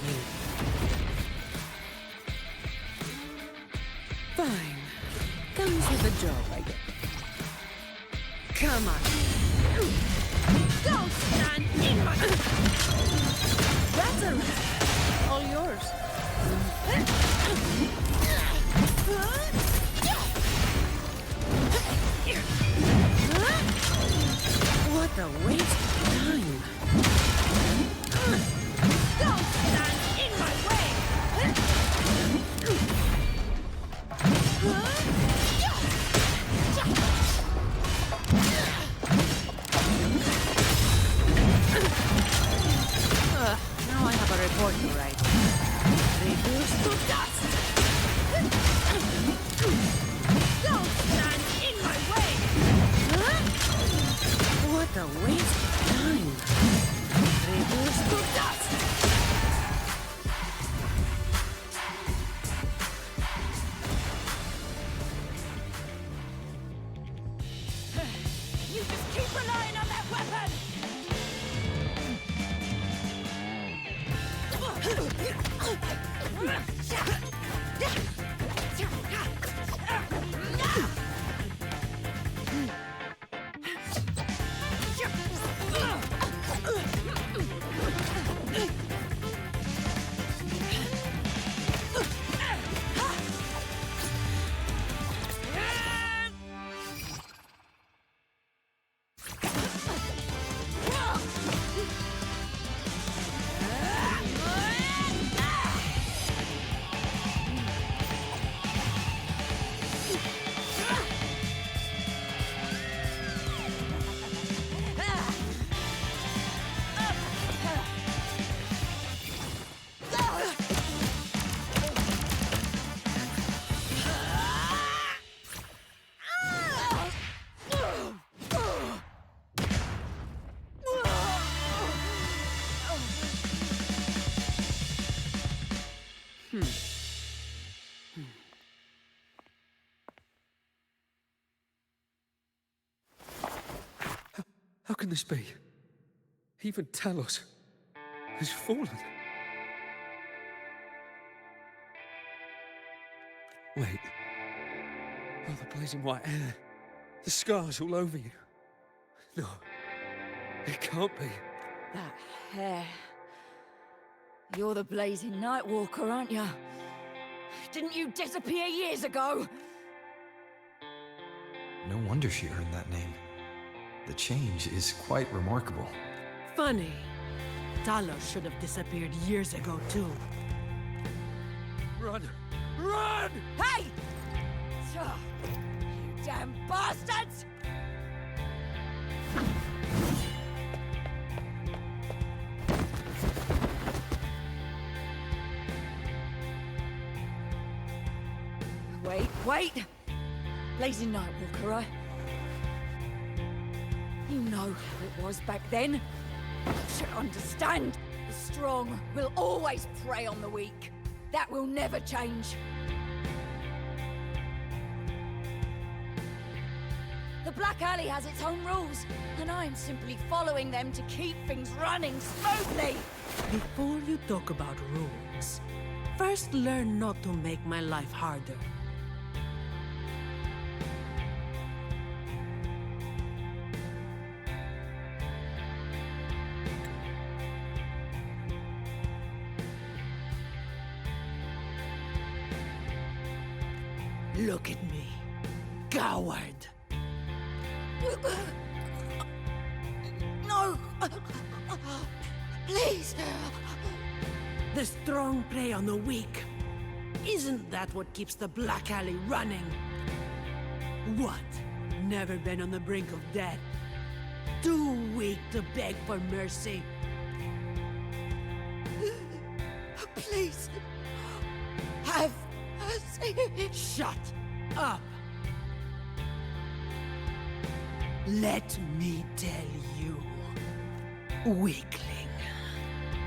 Fine. Comes with the job, I guess. Come on. Don't stand in my... That's a wrap. All yours. What a waste of time. Don't stand in my way. Now I have a report to write. Reduce to dust. Don't stand in my way. What a waste of time. Reduce to dust. You just keep relying on that weapon! this be? Even Talos has fallen. Wait. Oh, the blazing white hair. The scars all over you. No. It can't be. That hair. You're the blazing Nightwalker, aren't you? Didn't you disappear years ago? No wonder she earned that name. The change is quite remarkable. Funny. Talos should have disappeared years ago, too. Run! Run! Hey! You damn bastards! Wait! Blazing Nightwalker, right? You know how it was back then. You should understand. The strong will always prey on the weak. That will never change. The Black Alley has its own rules, and I'm simply following them to keep things running smoothly. Before you talk about rules, first learn not to make my life harder. Look at me, coward. No! Please! The strong prey on the weak. Isn't that what keeps the Black Alley running? What? Never been on the brink of death? Too weak to beg for mercy? Please! Have mercy! Shut up! Let me tell you, weakling,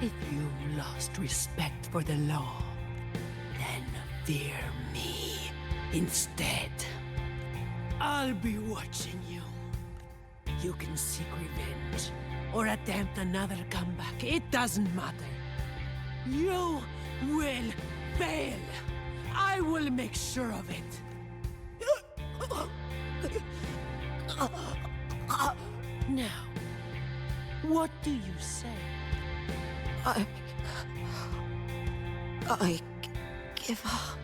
if you've lost respect for the law, then fear me instead. I'll be watching you. You can seek revenge, or attempt another comeback. It doesn't matter. You will fail. I will make sure of it. Now, what do you say? I give up.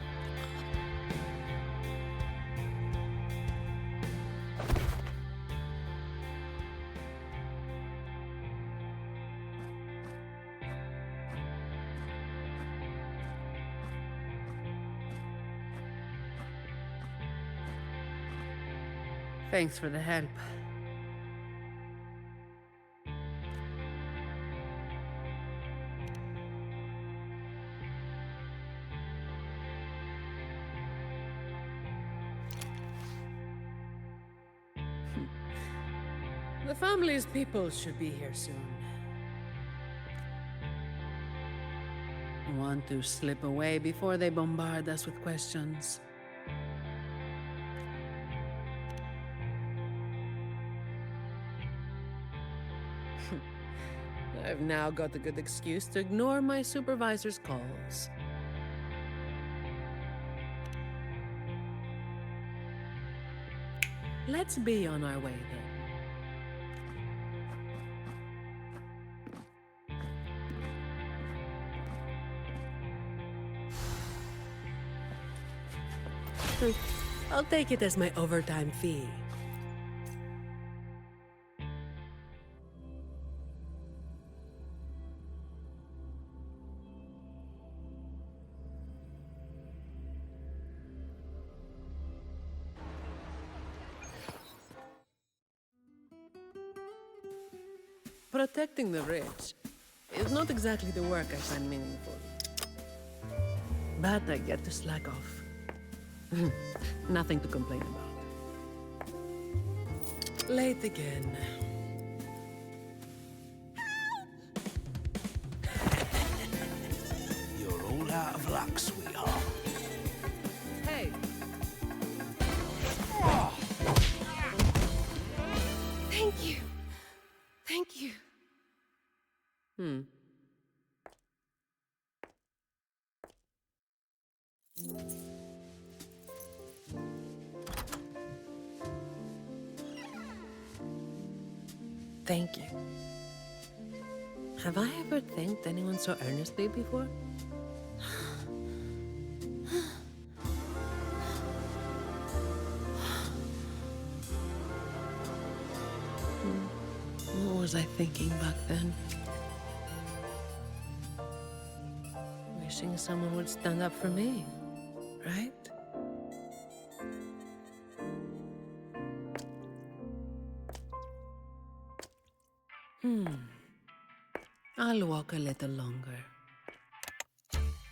Thanks for the help. The family's people should be here soon. Want to slip away before they bombard us with questions. I've now got a good excuse to ignore my supervisor's calls. Let's be on our way then. I'll take it as my overtime fee. Protecting the rich is not exactly the work I find meaningful. But I get to slack off. Nothing to complain about. Late again. You're all out of luck, sweetheart. Hey! Thank you. Thank you. Have I ever thanked anyone so earnestly before? What was I thinking back then? Wishing someone would stand up for me, right? I'll walk a little longer.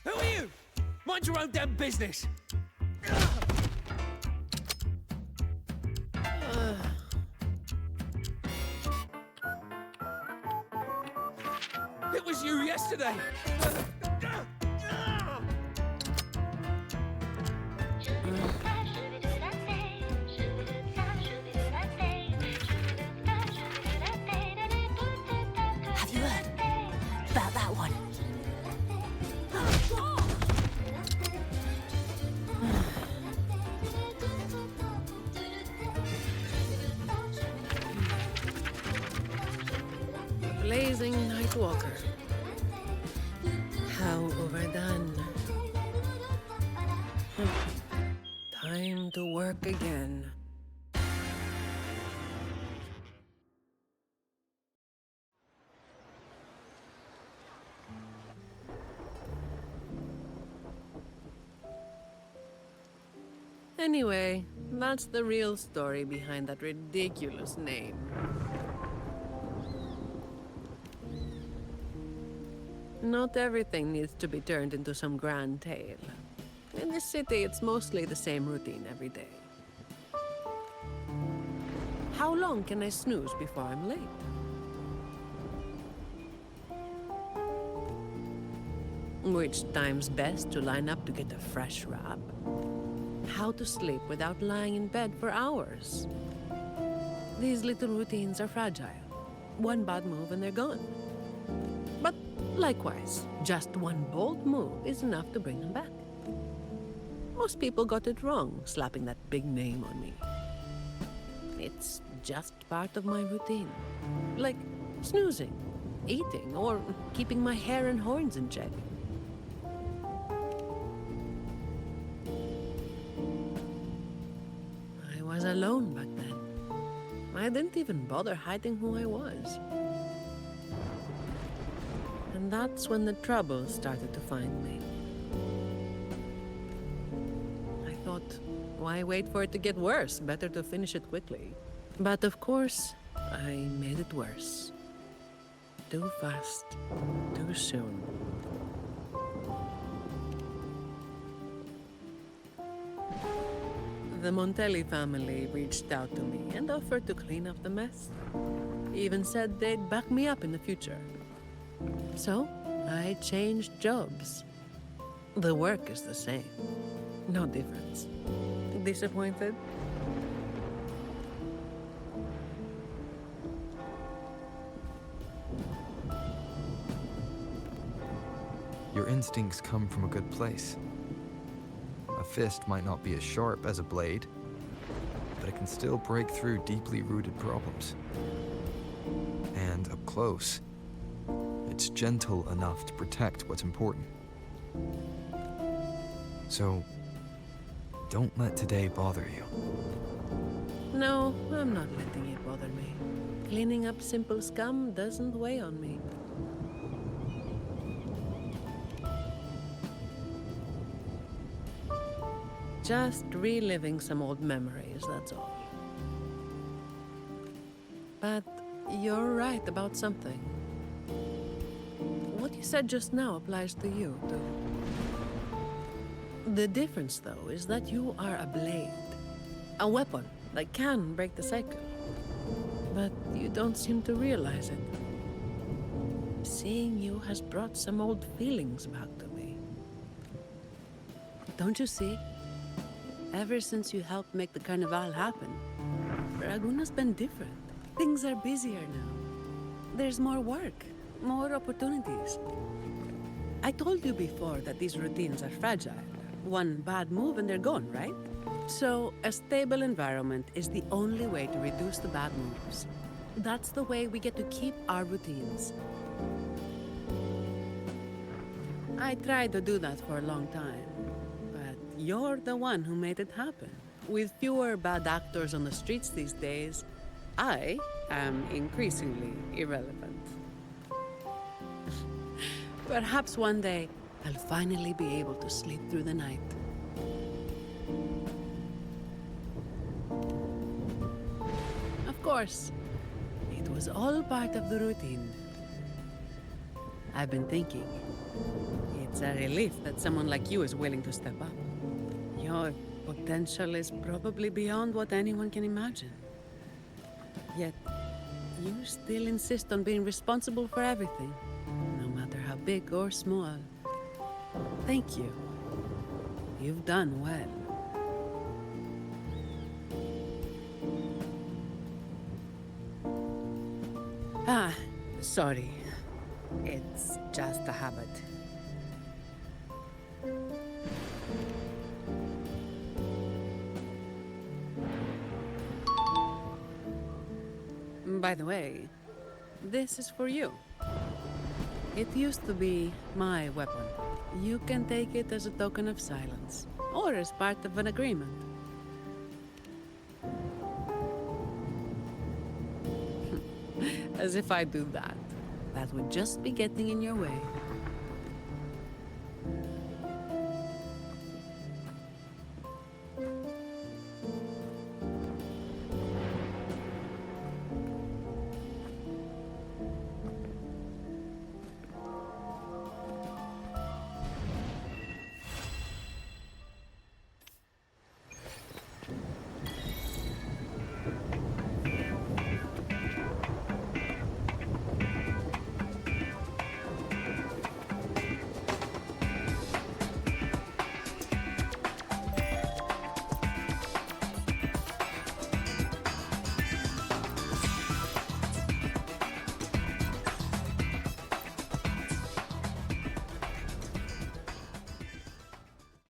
Who are you? Mind your own damn business. It was you yesterday. Have you heard about that one? Blazing Nightwalker. How overdone. Time to work again. Anyway, that's the real story behind that ridiculous name. Not everything needs to be turned into some grand tale. In this city, it's mostly the same routine every day. How long can I snooze before I'm late? Which time's best to line up to get a fresh wrap? How to sleep without lying in bed for hours? These little routines are fragile. One bad move and they're gone. But likewise, just one bold move is enough to bring them back. Most people got it wrong, slapping that big name on me. It's just part of my routine. Like snoozing, eating, or keeping my hair and horns in check. I was alone back then. I didn't even bother hiding who I was. And that's when the trouble started to find me. I thought, why wait for it to get worse? Better to finish it quickly. But of course, I made it worse. Too fast, too soon. The Montelli family reached out to me and offered to clean up the mess. Even said they'd back me up in the future. So, I changed jobs. The work is the same. No difference. Disappointed? Your instincts come from a good place. A fist might not be as sharp as a blade, but it can still break through deeply rooted problems. And up close, it's gentle enough to protect what's important. So, don't let today bother you. No, I'm not letting it bother me. Cleaning up simple scum doesn't weigh on me. Just reliving some old memories, that's all. But you're right about something. What you said just now applies to you, too. The difference, though, is that you are a blade. A weapon that can break the cycle. But you don't seem to realize it. Seeing you has brought some old feelings back to me. Don't you see? Ever since you helped make the carnival happen, Raguna's been different. Things are busier now. There's more work, more opportunities. I told you before that these routines are fragile. One bad move and they're gone, right? So, a stable environment is the only way to reduce the bad moves. That's the way we get to keep our routines. I tried to do that for a long time, but you're the one who made it happen. With fewer bad actors on the streets these days, I am increasingly irrelevant. Perhaps one day, I'll finally be able to sleep through the night. Of course, it was all part of the routine. I've been thinking, it's a relief that someone like you is willing to step up. Your potential is probably beyond what anyone can imagine. Yet, you still insist on being responsible for everything, no matter how big or small. Thank you. You've done well. Ah, sorry. It's just a habit. By the way, this is for you. It used to be my weapon. You can take it as a token of silence, or as part of an agreement. As if I do that. That would just be getting in your way.